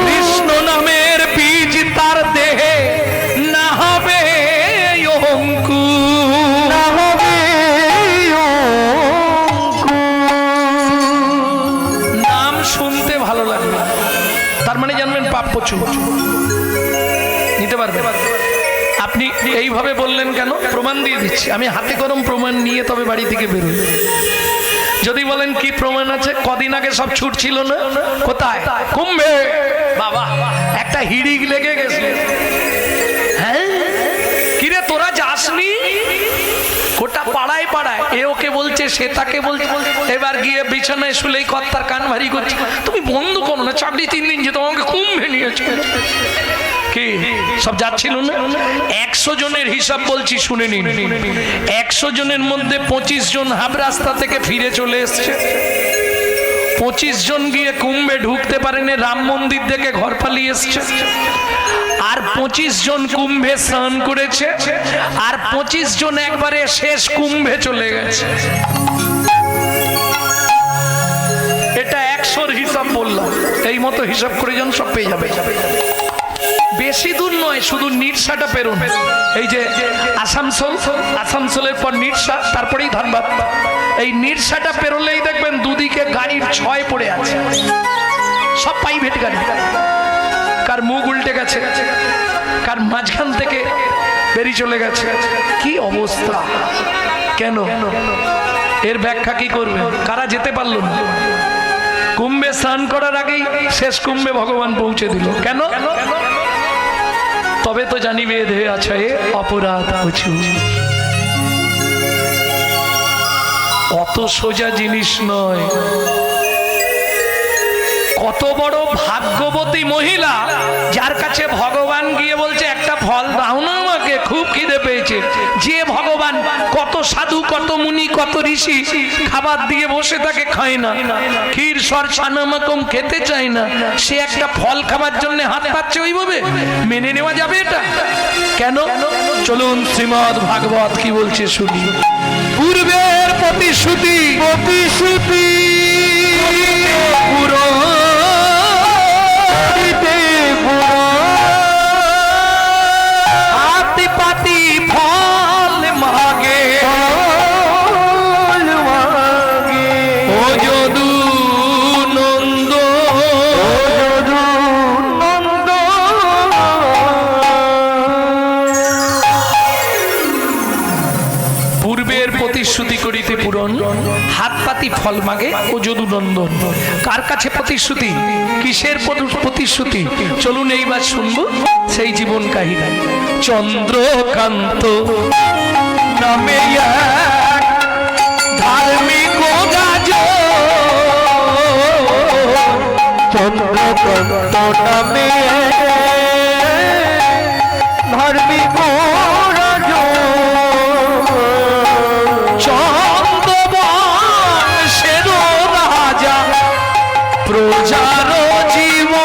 কৃষ্ণ নামের বীজ তার দেহে না হবে অঙ্কুর, না হবে নাম শুনতে ভালো লাগবে, তার মানে জানবেন পাপ প্রচুর। নিতে পারবে? আপনি এইভাবে বললেন কেন? প্রমাণ দিয়ে দিচ্ছি, আমি হাতে গরম প্রমাণ নিয়ে তবে বাড়ি থেকে বেরোই। যদি বলেন কি প্রমাণ আছে, কদিন আগে সব ছুটছিল না, কোথায়? কুম্ভে। বাবা একটা হিড়িক লেগে গেছে। হ্যাঁ কিরে তোরা যাসনি? গোটা পাড়ায় পাড়ায় এ ওকে বলছে, সে তাকে বলছে। এবার গিয়ে বিছানায় শুলেই কর্তার কান ভারী করছে, তুমি বন্ধ করো না, চাকরি 3 দিন যেত, আমাকে কুম্ভে নিয়েছে। কি সব যাচ্ছিল না? 100 জনের হিসাব বলছি, শুনে নিন। 100 জনের মধ্যে 25 জন হাব রাস্তা থেকে ফিরে চলে এসছে, 25 জন গিয়ে কুম্ভে ঢুকতে পারেনি, রাম মন্দির থেকে ঘর পালিয়ে এসছে। আর 25 জন কুম্ভে স্নান করেছে, আর 25 জন একবারে শেষ কুম্ভে চলে গেছে। এটা 100-র হিসাব বললাম, এই মতো হিসাব করে যান, সব পেয়ে যাবে। বেশি দূর নয়, শুধু নিরসাটা পেরুন। এই যে আসানসোল, আসানসোলের পর নিরসা, তারপরেই ধানবাদ। এই নিরসাটা পেরোলেই দেখবেন দুদিকে গাড়ির ছয় পড়ে আছে, সব প্রাইভেট গাড়ি। কার মুখ উল্টে গেছে, কার মাঝখান থেকে বেরিয়ে চলে গেছে। কি অবস্থা! কেন? এর ব্যাখ্যা কি করবেন? কারা যেতে পারলো না? কুম্ভে স্নান করার আগেই শেষ কুম্ভে ভগবান পৌঁছে দিল। কেন? তবে তো জানিবে দেহে আছে অপরাধ প্রচুর। অত সোজা জিনিস নয়। কত বড় ভাগ্যবতী মহিলা, যার কাছে ভগবান গিয়ে বলছে একটা ফল দাও না আমাকে, খুব খিদে পেয়েছে। যে ভগবান কত সাধু, কত মুনি, কত ঋষি খাবার দিয়ে বসে থাকে, খায় না, ক্ষীর সর ছানামাকম খেতে চায় না, সে একটা ফল খাবার জন্য হাত পাচ্ছে, ওইভাবে মেনে নেওয়া যাবে এটা? কেন? চলুন শ্রীমদ্ ভাগবত কি বলছে শুনি। পূর্বের প্রতিশ্রুতি প্রতিশ্রুতি পুরো হাতি পাতি ফল মাগে, ও যদু নন্দ, পূর্বের প্রতিশ্রুতি করিতে পূরণ, হাত পাতি ফল মাগে, ও যদু নন্দন। কার কাছে প্রতিশ্রুতি? কিসের প্রতিশ্রুতি? চলুন এইবার শুনবো সেই জীবন কাহিনী। চন্দ্রকান্ত নামে এক ধার্মিক রাজা, চন্দ্রকান্ত নামে ধার্মিক রাজা, চন্দ্রবংশের রাজা, প্রজার জীবন,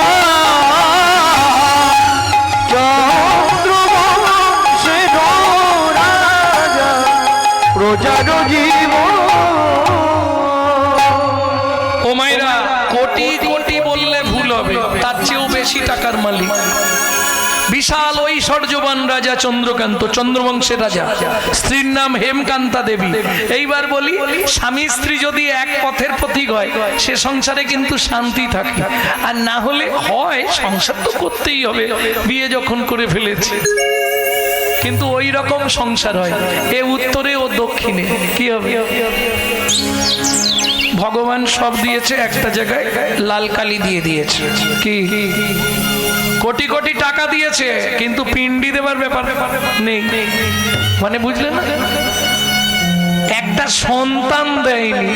চন্দ্রবংশের রাজা, প্রজার জীবন। ও মায়েরা, কোটি কোটি বললে ভুল হবে, তার চেয়েও বেশি টাকার মালিক। বিশাল ঐশ্বর্যবান রাজা চন্দ্রকান্ত, চন্দ্রবংশের রাজা। স্ত্রীর নাম হেমকান্তা দেবী। এইবার বলি, স্বামী স্ত্রী যদি এক পথের পথিক হয়, সে সংসারে কিন্তু শান্তি থাকে। আর না হলে হয়, সংসার তো করতেই হবে, বিয়ে যখন করে ফেলেছে। কিন্তু ওই রকম সংসার হয়, এ উত্তরে ও দক্ষিণে, কি হবে? ভগবান সব দিয়েছে, একটা জায়গায় লাল কালি দিয়ে দিয়েছে। কি? কোটি কোটি টাকা দিয়েছে, কিন্তু পিন্ডি দেবার ব্যাপার নেই। মানে বুঝলেন না? একটা সন্তান দেয়নি,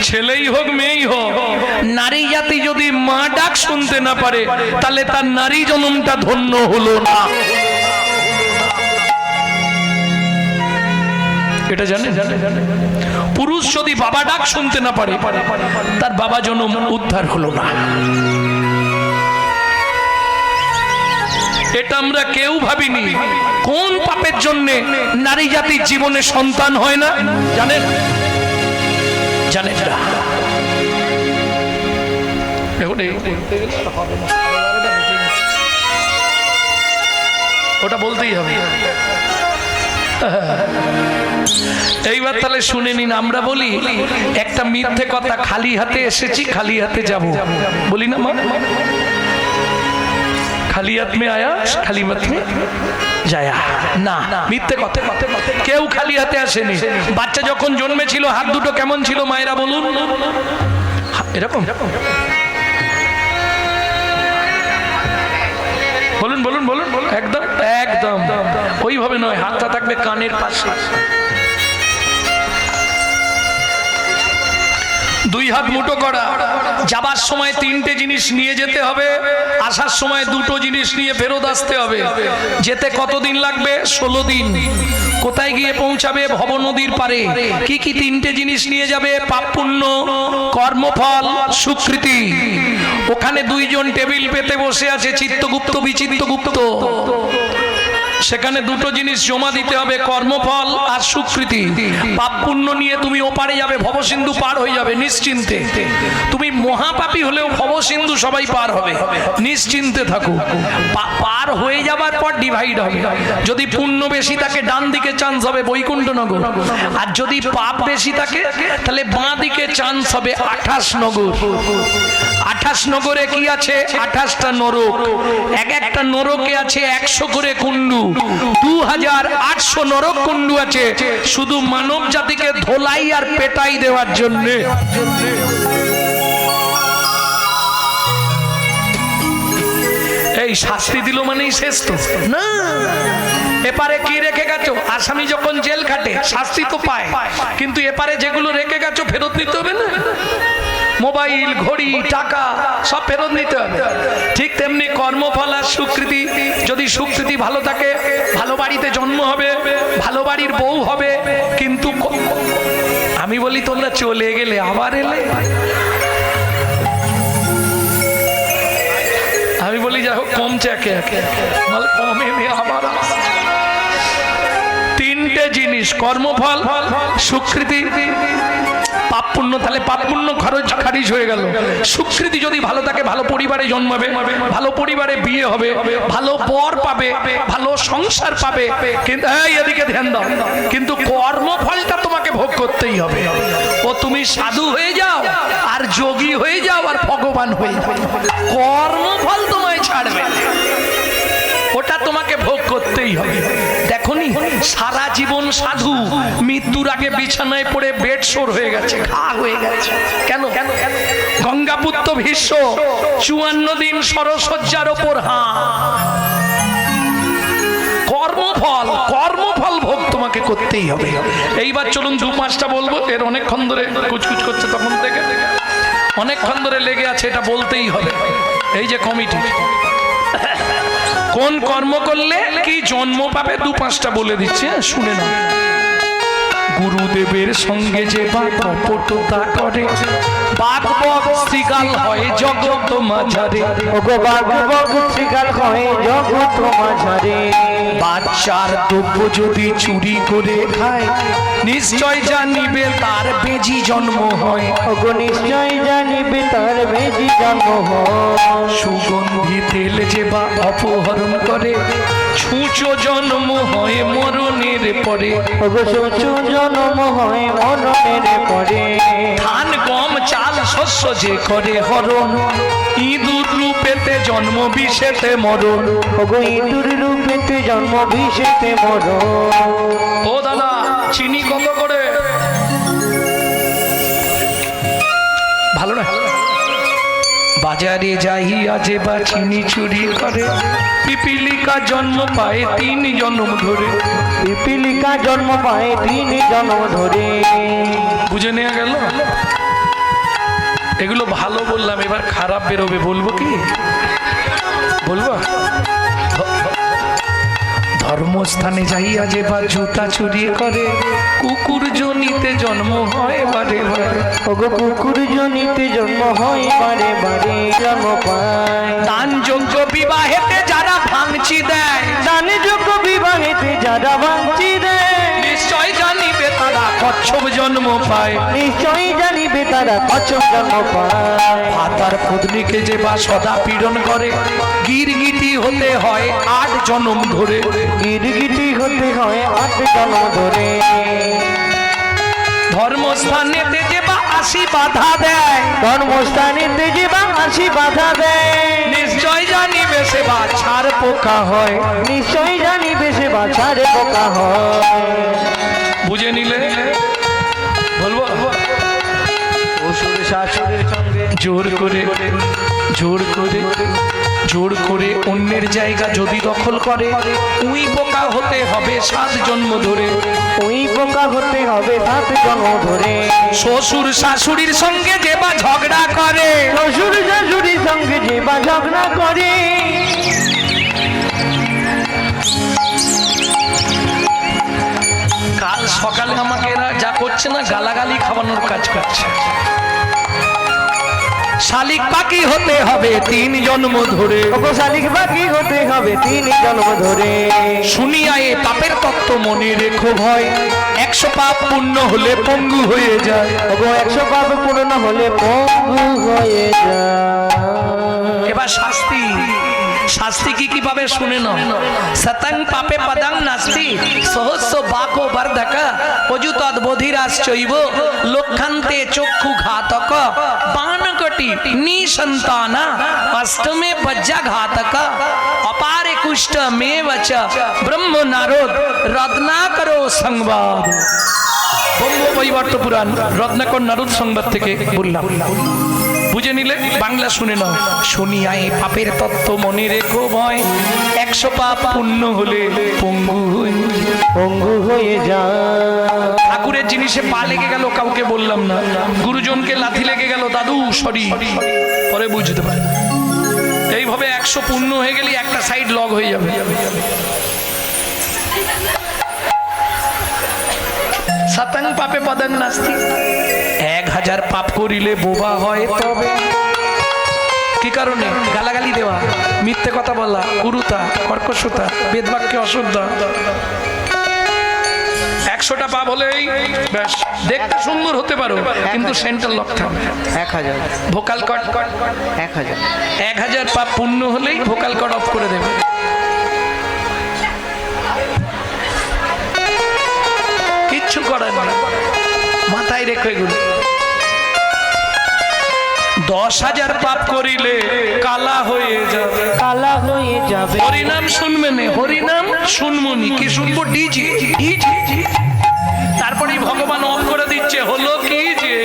ছেলেই হোক মেয়েই হোক। নারী জাতি যদি মা ডাক শুনতে না পারে, তাহলে তার নারী জন্মটা ধন্য হলো না। এটা জানে? পুরুষ যদি বাবা ডাক শুনতে না পারে, তার বাবা জন্ম উদ্ধার হলো না। এটা আমরা কেউ ভাবিনি। কোন পাপের জন্যে নারী জাতির জীবনে সন্তান হয় না জানেন? জানেন না? ওটা বলতেই হবে। এইবার তাহলে শুনে নিন, আমরা বলি একটা মিথ্যে কথা, খালি হাতে এসেছি খালি হাতে যাব, বলি না মা? খালি হাত মে আয়া খালি মত মে যায়া না, মিথ্যে কথা। কেউ খালি হাতে আসেনি। বাচ্চা যখন জন্মেছিল হাত দুটো কেমন ছিল মায়েরা বলুন? এরকম বলুন বলুন বলুন বলুন। একদম একদম ওইভাবে নয়, হাতটা থাকবে কানের পাশে, দুই হাত মুঠো করা। যাবার সময় তিনটে জিনিস নিয়ে যেতে হবে, আসার সময় দুটো জিনিস নিয়ে ফেরত আসতে হবে। যেতে কতদিন লাগবে? 16 দিন। কোথায় গিয়ে পৌঁছাবে? ভব নদীর পারে। কি কি তিনটে জিনিস নিয়ে যাবে? পাপ পুণ্য, কর্মফল, সুকৃতি। ওখানে দুইজন টেবিল পেতে বসে আছে, চিত্তগুপ্ত বিচিত্তগুপ্ত। সেখানে দুটো জিনিস জমা দিতে হবে, কর্মফল আর সুকৃতি। পাপ পুণ্য নিয়ে তুমি ওপারে যাবে, ভবসিন্ধু পার হয়ে যাবে নিশ্চিন্তে। তুমি মহাপাপী হলেও ভবসিন্ধু সবাই পার হবে, নিশ্চিন্তে থাকো। পার হয়ে যাবার পর ডিভাইড হবে। যদি পুণ্য বেশি থাকে ডান দিকে চান্স হবে বৈকুণ্ঠনগর, আর যদি পাপ বেশি থাকে তাহলে বাঁ দিকে চান্স হবে 28 নগর। 28 নগরে কি আছে? 28টা নরক। এক একটা নরকে আছে 100 করে কুণ্ডু। 2800 নরক কুণ্ডু আছে শুধু মানব জাতিকে ধোলাই আর পেটাই দেওয়ার জন্য। এই শাস্তি দিল মানেই শেষ তো না। এপারে কি রেখে গেছো? আসামি যখন জেল খাটে শাস্তি তো পায়, কিন্তু এপারে যেগুলো রেখে গেছো ফেরত নিতে হবে না? মোবাইল, ঘড়ি, টাকা সব ফেরত নিতে হবে। ঠিক তেমনি কর্মফল আর সুকৃতি। যদি সুকৃতি ভালো থাকে, ভালো বাড়িতে জন্ম হবে, ভালো বাড়ির বউ হবে। কিন্তু আমি বলি তোমরা চলে গেলে আবার এলে, আমি বলি যাই হোক কমছে একে একে, কমে আবার। তিনটে জিনিস, কর্মফল, সুকৃতি, পাপ পুণ্য। তাহলে পাপ পুণ্য খারিজ হয়ে গেল। সুকৃতি যদি ভালো থাকে, ভালো পরিবারে জন্মাবে, ভালো পরিবারে বিয়ে হবে, ভালো বর পাবে, ভালো সংসার পাবে। কিন্তু এদিকে ধ্যান দাও, কিন্তু কর্মফলটা তোমাকে ভোগ করতেই হবে। ও তুমি সাধু হয়ে যাও আর যোগী হয়ে যাও আর ভগবান হয়ে যাও, কর্মফল তোমায় ছাড়বে, ওটা তোমাকে ভোগ করতেই হবে। দেখনি সারা জীবন সাধু, মৃত্যুর আগে বিছানায় পড়ে বেড শোর হয়ে গেছে, ঘা হয়ে গেছে। কেন? গঙ্গাপুত্র ভীষ্ম 54 দিন সরসজ্জার ওপর কর্মফল ভোগ তোমাকে করতেই হবে। এইবার চলুন 2-5টা বলবো, এর অনেকক্ষণ ধরে কুচকুচ করছে, তখন থেকে অনেকক্ষণ ধরে লেগে আছে, এটা বলতেই হবে। এই যে কমিটি কোন কর্ম করলে কি জন্ম পাবে 2-5টা বলে দিচ্ছে, শুনে না। গুরুদেবের সঙ্গে যে কপটতা করে, বাঘবক শ্রীকাল হয় জগৎ মাঝারে। ওগো বাঘবক শ্রীকাল হয় জগৎ মাঝারে। বাচ্চার দ্রব্য যদি চুরি করে খায়, নিশ্চয় জানিবে তার বেজি জন্ম হয়। ওগো নিশ্চয় জানিবে তার বেজি জন্ম হয়। সুগন্ধি তেল যে বা অপহরণ করে, ছুঁচো জন্ম হয় মরণের পরে। ওগো ছুঁচো জন্ম হয় মরণের পরে। ধান গম চাল শস্য যে করে হরণ, ইঁদুর রূপেতে জন্ম বিষেতে মরণ। ওগো ইঁদুর রূপেতে জন্ম বিষেতে মরণ। ও দাদা চিনি কত করে? ভালো না? বাজারে যাইয়া যে বা চিনি চুরি করে, পিপিলিকা জন্ম পায় 3 জন্ম ধরে। পিপিলিকা জন্ম পায় 3 জন্ম ধরে। বুঝে নেওয়া গেল? এগুলো ভালো বললাম, এবার খারাপ বেরোবে, বলবো কি? বলবো? ধর্মস্থানে যাইয়া যে বা জুতা চুরি করে, কুকুর জনিতে জন্ম হয় বারে বারে। ওগো কুকুর জনিতে জন্ম হয় বারে বারে জন্ম পায়। দান যোগ্য বিবাহেতে যারা ভাঙচি দেয়, দানি যোগ্য বিবাহিতে যারা বাঞ্চি দেয়, নিশ্চয় জানিবে তারা কচ্ছপ জন্ম পায়। নিশ্চয়ই জানিবে তারা কচ্ছপ জন্ম পায়। ভাতার পত্নীকে যে বা সদা পীড়ন করে, গিরগিটি হতে হয় 8 জনম ধরে। গিরগিটি হতে হয় 8 জন্ম ধরে। ধর্মস্থানেতে যে বা আসি বাধা দেয়, ধর্মস্থানেতে যে বা আসি বাধা দেয়, নিশ্চয় জানিবে সে বা ছাড় পোকা হয়। নিশ্চয়ই জানিবে সে বাছারে বোকা হয়। বুঝে নিলে বলবো শ্বশুর শাশুড়ির সঙ্গে জোর করে জোর করে জোর করে অন্যের জায়গা যদি দখল করে, উই পোকা হতে হবে 7 জন্ম ধরে। ওই বোকা হতে হবে 7 জন্ম ধরে। শ্বশুর শাশুড়ির সঙ্গে যে বা ঝগড়া করে, শ্বশুর শাশুড়ির সঙ্গে যে বা ঝগড়া করে, কাল সকালে আমাকে এরা যা করছে না, গালাগালি খাওয়ানোর কাজ করছে। শালিক পাখি হতে হবে 3 জন্ম ধরে। শালিক বাকি হতে হবে 3 জন্ম ধরে। শুনিয়া এ পাপের তত্ত্ব মনে রেখো ভয়, 100 পাপ পূর্ণ হলে পঙ্গু হয়ে যায়। 100 পাপ পূর্ণ হলে পঙ্গু হয়ে যায়। এবার শাস্তি, শাস্তি কি কিভাবে শুনে নাও। সতং পাপে পদং নাস্তি, সহস্র বাকো বর্ধকা, অযুতদ বধিরাশ্চৈব, লক্ষান্তে চক্ষু ঘাতক, বানকটি নিসন্তানা, অষ্টমে বজ্জা ঘাতক, অপারে কুষ্ঠ মেবচ, ব্রহ্ম নারদ রত্নাকরো সংবাদ। বঙ্গবৈবর্ত পুরাণ রত্নাকর নারদ সংবাদ থেকে বললাম। বুঝে নিলে বাংলা শুনে নাও। শুনিয়া এই পাপের তত্ত্ব মনে রেখো ভয়, 100 পাপ পূর্ণ হলে পঙ্গু হয়ে যায়। ঠাকুরের জিনিসে পা লেগে গেল, কাউকে বললাম না। গুরুজনকে লাথি লেগে গেল, দাদু সরি, পরে বুঝতে পারে। এইভাবে 100 পূর্ণ হয়ে গেলে একটা সাইড লগ হয়ে যাবে। সতং পাপে পদং নাস্তি, 1000 পাপ করিলে বোবা হয় তবে। কি কারণে? গালাগালি দেওয়া, মিথ্যে কথা বলা, কুরুতা, কর্কশতা, বেদবাক্যে অশুদ্ধ। 100টা পাপ হলেই ব্যাস, দেখতে সুন্দর হতে পারো কিন্তু সেন্টার লক থাকবে। 1000 ভোকাল কর্ড 1000 1000 পাপ পূর্ণ হলেই ভোকাল কর্ড অফ করে দেবে। কিচ্ছু করার না, মাথায় রেখো এগুলো। 10,000 পাপ করিলে কালা হয়ে যাবে, কালা হয়ে যাবে। হরিনাম শুনবে না, হরিনাম শুনমনি, কি শুনবো? ডিজি ডিজি। তারপরে ভগবান অফ করে দিচ্ছে, হলো কি যে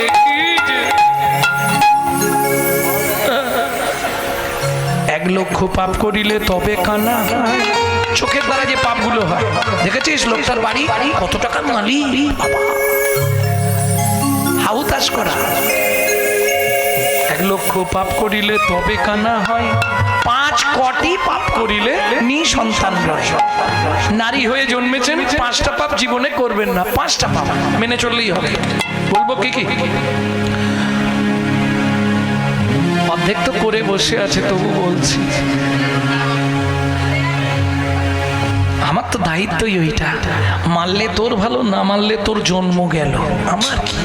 1 লক্ষ পাপ করিলে তবে কানা। চোখের দ্বারা যে পাপগুলো হয়, দেখেছিস লোকটার বাড়ি কত টাকার মালি, বাবা হাউতাস করা। 1 লক্ষ পাপ করিলে তবে কানা হয়, 5 কোটি পাপ করিলে নিঃসন্তান রয়। নারী হয়ে জন্মেছেন, 5টা পাপ জীবনে করবেন না, 5টা পাপ মেনে চললেই হবে। বলবো কি কি? অর্ধেক তো করে বসে আছে, তবু বলছি আমার তো দায়িত্বই ওইটা। মারলে তোর ভালো, না মারলে তোর জন্ম গেল, আমার কি?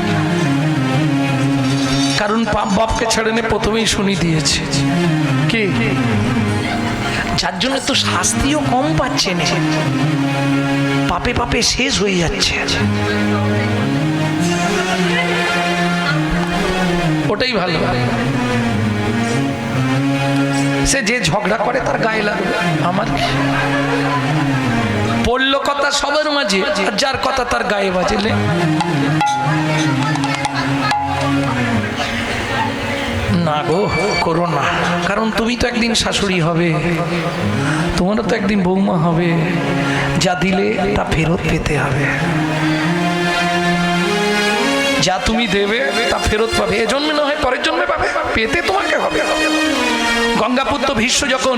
কারণ পাপ বাপকে ছেড়ে নে, প্রথমেই শুনি দিয়েছে কি, যার জন্য তো শাস্তিও কম পাচ্ছে না, পাপে পাপে শেষ হয়ে যাচ্ছে। ওটাই ভালো। সে যে ঝগড়া করে তার গায়ে লাগবে, আমার কি? পড়লো কথা সবার মাঝে, আর যার কথা তার গায়ে বাজলে না গো, করো না। কারণ তুমি তো একদিন শাশুড়ি হবে, তোমারও তো একদিন বৌমা হবে। যা দিলে তা ফেরত পেতে হবে, যা তুমি দেবে তা ফেরত পাবে। এ জন্মে না হয় পরের জন্মে পাবে, পেতে তোমাকে হবে। গঙ্গাপুত্র ভীষ্ম যখন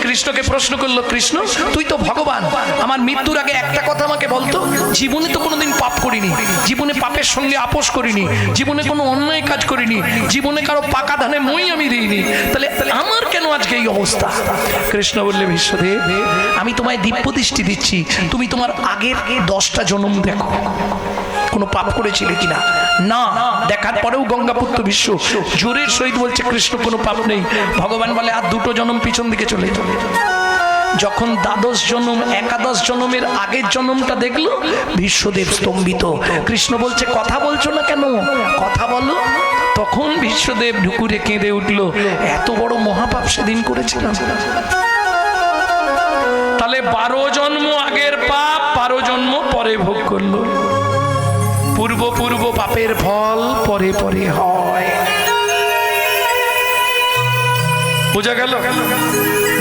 কৃষ্ণকে প্রশ্ন করলো, কৃষ্ণ তুই তো ভগবান, আমার মৃত্যুর আগে একটা কথা আমাকে বলতো, জীবনে তো কোনোদিন পাপ করিনি, জীবনে পাপের সঙ্গে আপোষ করিনি, জীবনে কোনো অন্যায় কাজ করিনি, জীবনে কারো পাকা ধানে মই আমি দিইনি, তাহলে আমার কেন আজকে এই অবস্থা? কৃষ্ণ বললে, ভীষ্মদেব আমি তোমায় দিব্য দৃষ্টি দিচ্ছি, তুমি তোমার আগের 10টা জন্ম দেখো, কোনো পাপ করেছিলে কিনা। না, দেখার পরেও গঙ্গাপুত্র ভীষ্ম জোরের সহিত বলছে, কৃষ্ণ কোনো পাপ নেই। ভগবান বলে, আর 2টো জন্ম পিছন দিকে চলে যাবে। যখন দ্বাদশ জন্ম, একাদশ জন্মের আগের জন্মটা দেখলো, ভীষ্মদেব স্তম্ভিত। কৃষ্ণ বলছে, কথা বলছো না কেন, কথা বলো। তখন ভীষ্মদেব ঢুকুরে কেঁদে উঠলো, এত বড় মহাপাপ সেদিন করেছিলাম। তাহলে 12 জন্ম আগের পাপ 12 জন্ম পরে ভোগ করলো। পূর্ব পূর্ব পাপের ফল পরে পরে হয়। বোঝা গেল?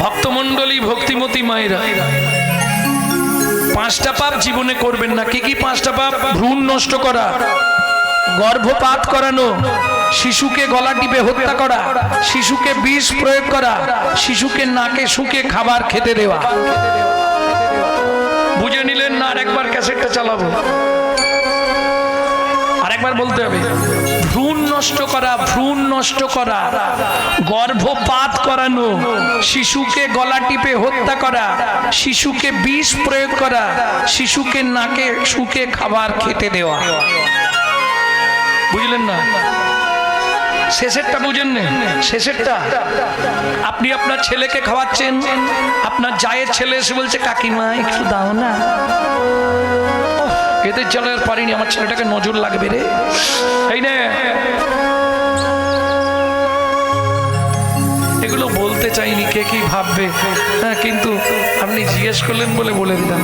ভক্তমণ্ডলী, ভক্তিমতী মায়েরা, 5টা পাপ জীবনে করবেন না। কি কি 5টা পাপ? ভ্রূণ নষ্ট করা, গর্ভপাত করানো, শিশুকে গলা টিপে হত্যা করা, শিশুকে বিষ প্রয়োগ করা, শিশুকে নাকে শুকে খাবার খেতে দেওয়া। বুঝে নিলেন না? আরেকবার ক্যাসেটটা চালাবো, আরেকবার বলতে হবে। ভ্রূণ নষ্ট করা, ভ্রূণ নষ্ট করা, গর্ভপাত করানো, শিশুকে গলা টিপে হত্যা করা, শিশুকে বিষ প্রয়োগ করা, শিশুকে নাকে শুকে খাবার খেতে দেওয়া। বুঝলেন না? শেষেরটা বুঝেন না? শেষেরটা, আপনি আপনার ছেলেকে খাওয়াচ্ছেন, আপনার জায়ের ছেলে এসে বলছে, কাকিমা একটু দাও না, এদের জ্বালার পারিনি, আমার ছেলেটাকে নজর লাগবে রে, এই নে। এগুলো বলতে চাইনি, কে কি ভাববে, হ্যাঁ, কিন্তু আপনি জিজ্ঞেস করলেন বলে বলে দিলাম।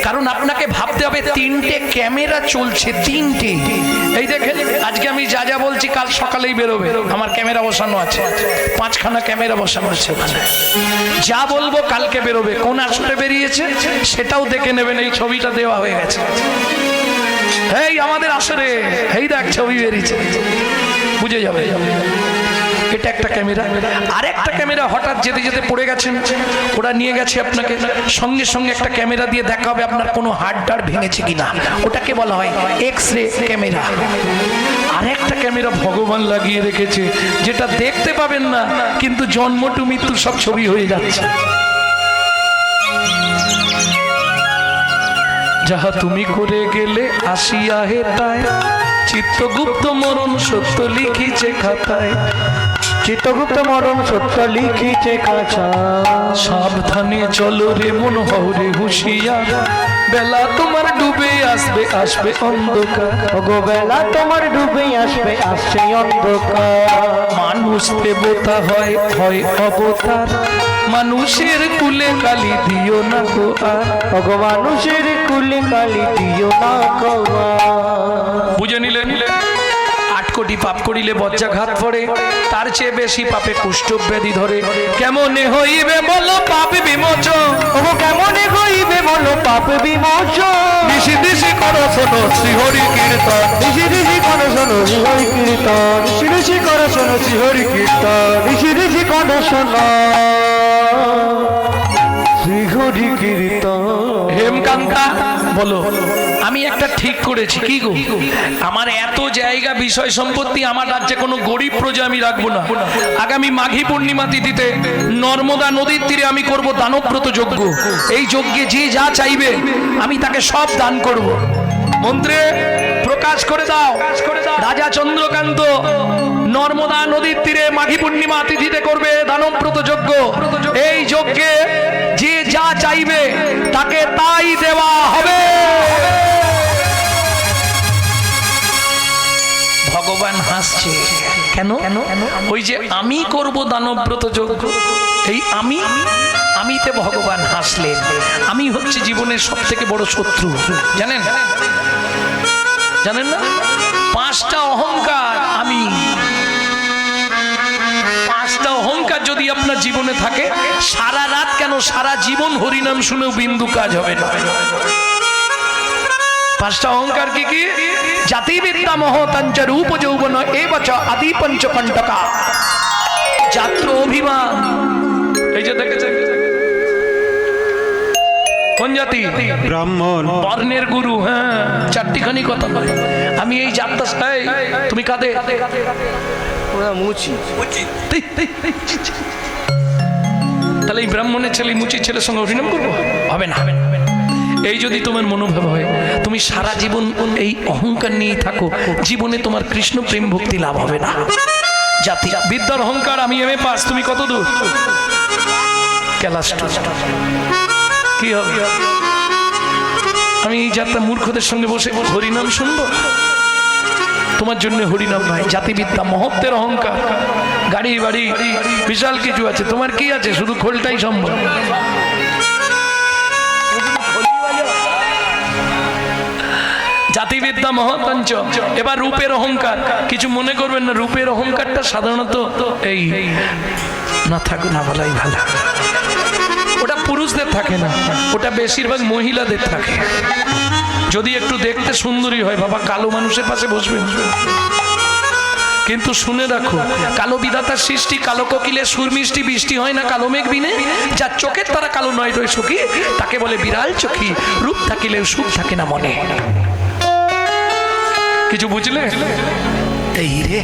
কারণ আপনাকে ভাবতে হবে 3টে ক্যামেরা চলছে, 3টে। এই দেখেন, আজকে আমি যা যা বলছি কাল সকালেই বেরোবে, আমার ক্যামেরা বসানো আছে, 5খানা ক্যামেরা বসানো আছে ওখানে। যা বলবো কালকে বেরোবে, কোন আসরে বেরিয়েছে সেটাও দেখে নেবেন, এই ছবিটা দেওয়া হয়ে গেছে। এই আমাদের আসরে, এই দেখ ছবি বেরিয়েছে, বুঝে যাবে। এটা একটা ক্যামেরা। আরেকটা ক্যামেরা হঠাৎ যেতে যেতে পড়ে গেছেন, ওরা নিয়ে গেছে আপনাকে, সঙ্গে সঙ্গে একটা ক্যামেরা দিয়ে দেখা হবে আপনার কোনো হাড় ভেঙেছে কিনা, ওটাকে বলা হয় এক্স-রে ক্যামেরা। আরেকটা ক্যামেরা ভগবান লাগিয়ে রেখেছে, যেটা দেখতে পাবেন না, কিন্তু জন্ম টু মৃত্যু সব ছবি হয়ে যাচ্ছে। যাহা তুমি করে গেলে আসিয়া হে তাই, চিত্তগুপ্ত মরণ সত্য লিখিছে খাতায়, চিত্তগুপ্ত মরণ সত্য লিখিছে কাছা। সাবধানে চলো রে মন হও রে হুঁশিয়ার, বেলা তোমার ডুবে আসবে আসবে অন্ধকার, ওগো বেলা তোমার ডুবে আসবে আসছে অন্ধকার। মানুষ দেবতা হয় হয় অবতার, মানুষের কুলে কালি দিও না গো আর, ওগো মানুষের কুলে কালি দিও না গো আর। বুঝে নিলেন? 8 কোটি পাপ করিলে বজ্রাঘাত পড়ে, তার চেয়ে বেশি পাপে কুষ্ঠব্যাধি ধরে। কেমনে হইবে বলো পাপ বিমোচন, ওগো কেমনে হইবে বলো পাপ বিমোচন। দিশি দিশি করো শোনো শ্রীহরি কীর্তন, ঋষি ঋষি করো শোনো শ্রীহরি কীর্তন, ঋষি ঋষি করো শোনো শ্রীহরি কীর্তন, ঋষি ঋষি করো শোনো শ্রীহরি কীর্তন। হেমকান্তা বলো, আমি একটা ঠিক করেছি। কি গো? আমার এত জায়গা বিষয় সম্পত্তি, আমার রাজ্যে কোনো গরিব প্রজা আমি রাখবো না। আগামী মাঘী পূর্ণিমা তিথিতে নর্মদা নদীর তীরে আমি করব দানব্রত যজ্ঞ। এই যজ্ঞে যে যা চাইবে আমি তাকে সব দান করব। মন্ত্রে প্রকাশ করে দাও, রাজা চন্দ্রকান্ত নর্মদা নদীর তীরে মাঘী পূর্ণিমা তিথিতে করবে দানব্রত যজ্ঞ। এই যজ্ঞে যে যা চাইবে তাকে তাই দেওয়া হবে। ভগবান হাসছে কেন? ওই যে আমি করব দানব্রত যজ্ঞ, এই আমিতে ভগবান হাসলেন। আমি হচ্ছে জীবনের সব থেকে বড় শত্রু, জানেন জানেন না? 5টা অহংকার, আমি 5টা অহংকার যদি আপনার জীবনে থাকে, সারা রাত কেন সারা জীবন হরিনাম শুনেও বিন্দু কাজ হবে না। 5টা অহংকার কি কি? জাতি বিদ্যা মহতঞ্চ রূপ যৌবন এবচ আদি পঞ্চকণ্টকা। যাত্র অভিমান। এই যে দেখেছেন কোন জাতি? ব্রাহ্মণ। বর্ণের গুরু। হ্যাঁ, চারটিখানি কথা নয়। আমি এই যাত্রা তুমি কাঁদে মুচি। তাহলে এই ব্রাহ্মণের ছেলে মুচির ছেলের সঙ্গে অভিনয় করবো? হবে না। এই যদি তোমার মনোভাব হয়, তুমি সারা জীবন এই অহংকার নিয়ে থাকো, জীবনে তোমার কৃষ্ণ প্রেম ভক্তি লাভ হবে না। জাতি বিদ্যার অহংকার। আমি এমএ পাস, তুমি কত দূর? ক্লাস 2। কি হবে? আমি এই যাত্রা মূর্খদের সঙ্গে বসে হরিনাম শুনবো? তোমার জন্য হরিনাম নয়, জাতিবিদ্যা, মহত্বের অহংকার। গাড়ি বাড়ি বিশাল কিছু আছে, তোমার কি আছে? শুধু খোলটাই সম্ভব। জাতিবিদ্যা মহত্বাঞ্চ। এবার রূপের অহংকার। কিছু মনে করবেন না, রূপের অহংকারটা সাধারণত এই না থাকুক, না বলাই ভালো। ওটা পুরুষদের থাকে না, ওটা বেশিরভাগ মহিলাদের থাকে। যদি একটু দেখতে সুন্দরী হয়, বাবা কালো মানুষের পাশে বসবেন। কিন্তু শুনে রাখো, কালো বিধাতার সৃষ্টি, কালো কোকিলের সুর মিষ্টি, বৃষ্টি হয় না কালো মেঘ বিনে। যার চোখের তারা কালো নয় রয়ে সখী, তাকে বলে বিড়াল চোখী। রূপ থাকিলেও সুখ থাকে না মনে। কিছু বুঝলে? এই রে,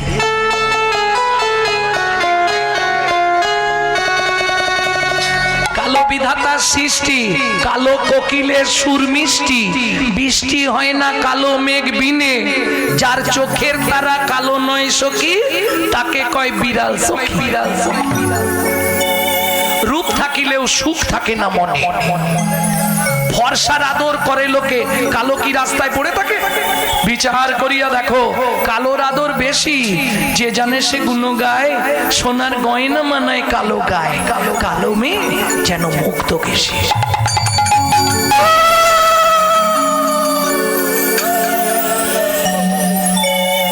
কালো বিধাতার সৃষ্টি, কালো কোকিলের সুর মিষ্টি, বৃষ্টি হয় না কালো মেঘ বিনে। যার চোখের তারা কালো নয় সখী, তাকে কয় বিড়াল সখী। বিড়াল সখী। রূপ থাকিলেও সুখ থাকে না মনে। ফর্সার আদর করে লোকে, কালো কি রাস্তায় পড়ে থাকে? বিচার করিয়া দেখো, কালোর আদর বেশি। যে জানে সে গুণ গায়, সোনার গয়না মানায় কালো গায়। কালো কালো মেয়ে যেন মুক্ত কেশি।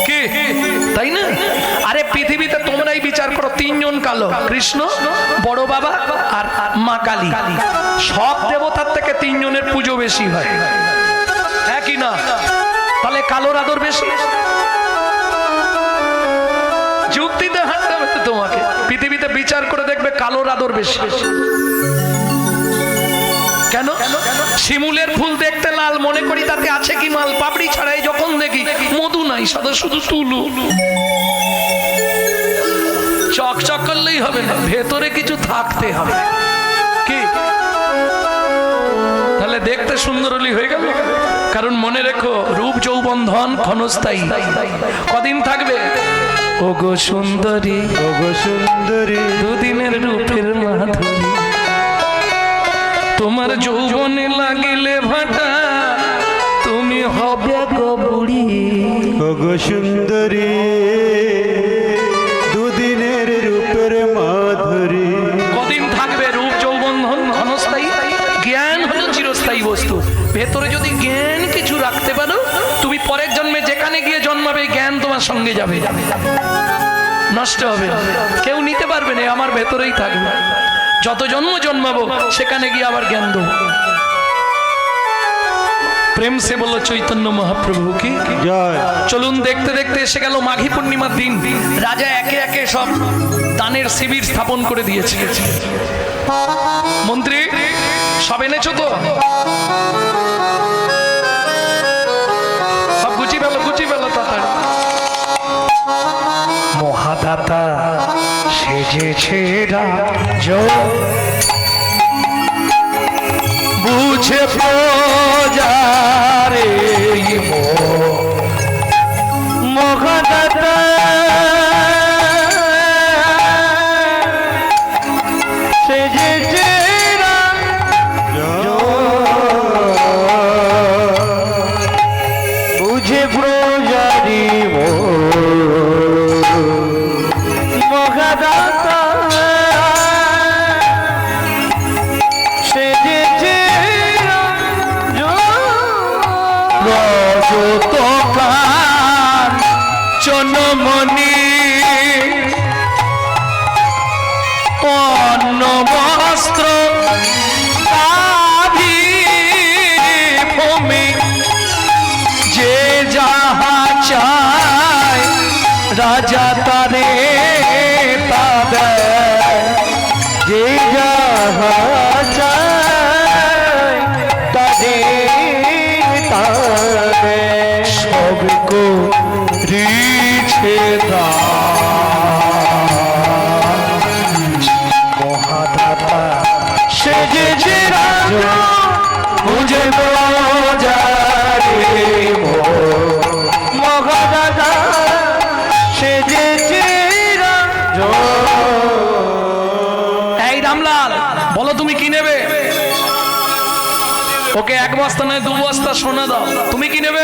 কে? তাই না? আরে পৃথিবীতে তোমরাই বিচার করো, 3 জন কালো, কৃষ্ণ, বড় বাবা আর মা কালী। সব দেবতার থেকে 3 জনের পুজো বেশি হয়, একই না? তাহলে কালোর আদর বেশি? যুক্তিতে হাঁটতে হবে তোমাকে। পৃথিবীতে বিচার করে দেখবে কালোর আদর বেশি। কেন? শিমুলের ফুল দেখতে লাল, মনে করি তাতে আছে কি মাল। পাপড়ি ছাড়াই যখন দেখি মধু নাই, সাদা শুধু তুলু। চকচক করলেই হবে না, ভেতরে কিছু থাকতে হবে। কি? তাহলে দেখতে সুন্দর হলেই হয়ে গেল? কারণ মনে রেখো, রূপ যৌবন ধন ক্ষণস্থায়ী। কদিন থাকবে? ওগো সুন্দরী, ওগো সুন্দরী, দুদিনের রূপের মাধুরী। তোমার যৌবনে লাগিলে ভাটা, তুমি হবে গো বুড়ি। ওগো সুন্দরী, দুদিনের রূপের মাধুরী। কদিন থাকবে? রূপ যৌবন ধন ক্ষণস্থায়ী। জ্ঞান হলো চিরস্থায়ী বস্তু। ভেতরে যদি জ্ঞান কিছু রাখতে পারো, তুমি পরের জন্মে যেখানে গিয়ে জন্মাবে, জ্ঞান তোমার সঙ্গে যাবে, নষ্ট হবে কেউ নিতে পারবে না, আমার ভেতরেই থাকবে। যত জন্ম জন্মাবো সেখানে গিয়ে আবার জ্ঞান দেবো। প্রেম সে বলো চৈতন্য মহাপ্রভু কি জয়। চলুন, দেখতে দেখতে এসে গেল মাঘী পূর্ণিমার দিন। রাজা একে একে সব দানের শিবির স্থাপন করে দিয়েছে। মন্ত্রী সব এনেছো তো? সব গুছিয়ে ফেলো, গুছিয়ে ফেলো তাড়াতাড়ি। মহাদাতা সেজেছে রাজ, বুঝে প্রজারে মহাদাতা সেজেছে বুঝে প্রজারি মহাদাতা সেজেছে চনম মহাদাতা সেজেছে রাজা মুঝে বোঝারে মহাদাতা সেজেছে রাজা। এই রামলাল, বলো তুমি কি নেবে? ওকে এক বস্তা নয় 2 বস্তা সোনা দাও। তুমি কি নেবে?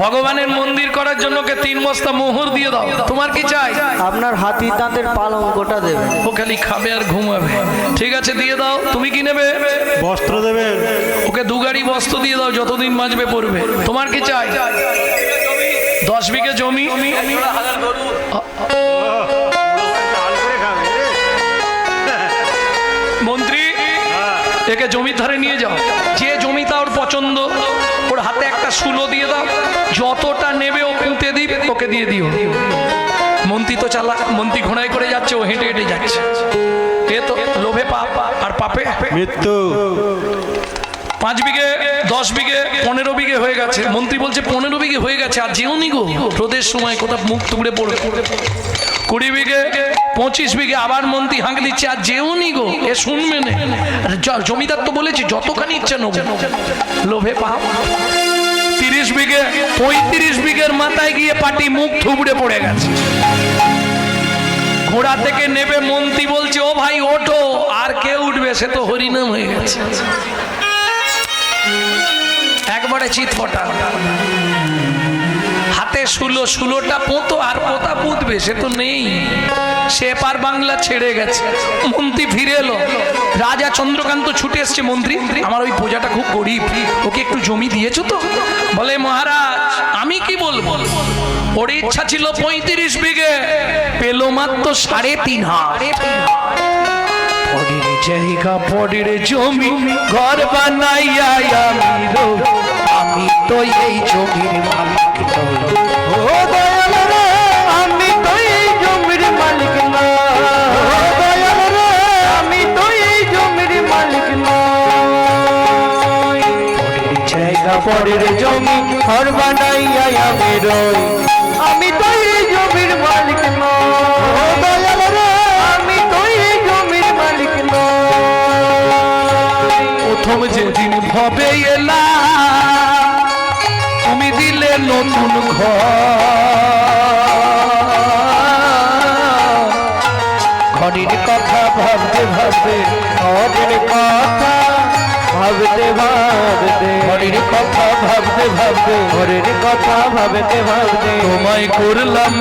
ভগবানের মন্দির করার জন্য ওকে 3 বস্তা মোহর দিয়ে দাও। তোমার কি চাই? আপনার হাতি দাঁতের পালঙ্কটা দেবেন। ও খালি খাবে আর ঘুমাবে। ঠিক আছে, দিয়ে দাও। তুমি কি নেবে? বস্ত্র দেবেন। ওকে 2 গাড়ি বস্ত্র দিয়ে দাও, যতদিন বাঁচবে পড়বে। তোমার কি চাই? 10 বিঘে জমি। মন্ত্রী, একে জমির ধারে নিয়ে যাও। যে জমিটা ওর পছন্দ, ওর হাতে একটা শুলো দিয়ে দাও। যতটা নেবে ও পুঁতে দিবে, তোকে দিয়ে দিও। মন্ত্রী তো চালাক, মন্ত্রী ঘোড়ায় করে যাচ্ছে, ও হেঁটে হেঁটে যাচ্ছে। এ তো লোভে পাপ আর পাপে মৃত্যু। 5 বিঘে, 10 বিঘে, 15 বিঘে হয়ে গেছে। মন্ত্রী বলছে 15 বিঘে হয়ে গেছে, আর যেও নি গো, রোদের সময় কোথাও মুখ টুকরে পড়ে। 20 বিঘে, 25 বিঘে, আবার মন্ত্রী হাঁক দিচ্ছে, আর যেও নি গো, এ শুনবে না। জমিদার তো বলেছে যতখানি ইচ্ছে নেবো, লোভে পাপ। 30 বিঘে, 35 বিঘের মাথায় গিয়ে পাটি মুখ থুবড়ে পড়ে গেছে। ঘোড়া থেকে নেবে, মন্ত্রী বলছে ও ভাই ওঠো, আর কে উঠবে? সে তো হরিনাম হয়ে গেছে। একবারে চিৎপটা, হাতে শুলোটা পোঁতো, আর পোতা পুঁতবে সে তো নেই। সে পার বাংলা ছেড়ে গেছে। মন্ত্রী ফিরে এলো। রাজা চন্দ্রকান্ত ছুটে এসছে, মন্ত্রী আমার ওই প্রজাটা খুব গরিব, ওকে একটু জমি দিয়েছো তো? বলে মহারাজ আমি কি বলবো, ওর ইচ্ছা ছিল 35 বিঘে, পেল মাত্র 3.5 হাত। পরের জায়গা পরের জমি, ঘর বানাইয়া আমি তো এই জমির মালিক নই। ও দয়াল রে, আমি তো এই জমির মালিক না। ও দয়াল রে, আমি তো এই জমির মালিক নই। পরের জায়গা পরের জমি ঘর বানাইয়া আমি রই, আমি তো এই জমির মালিক নই। ও দয়াল রে, আমি তো এই জমির মালিক নই। প্রথম যেদিন ভবে এলা, তুমি দিলে নতুন ঘরের কথা ভাবতে ভাবতে, ঘরের কথা ভাবতে ভাবতে, ঘরের কথা ভাবতে ভাবতে, ঘরের কথা ভাবতে ভাবতে তোমায় করলাম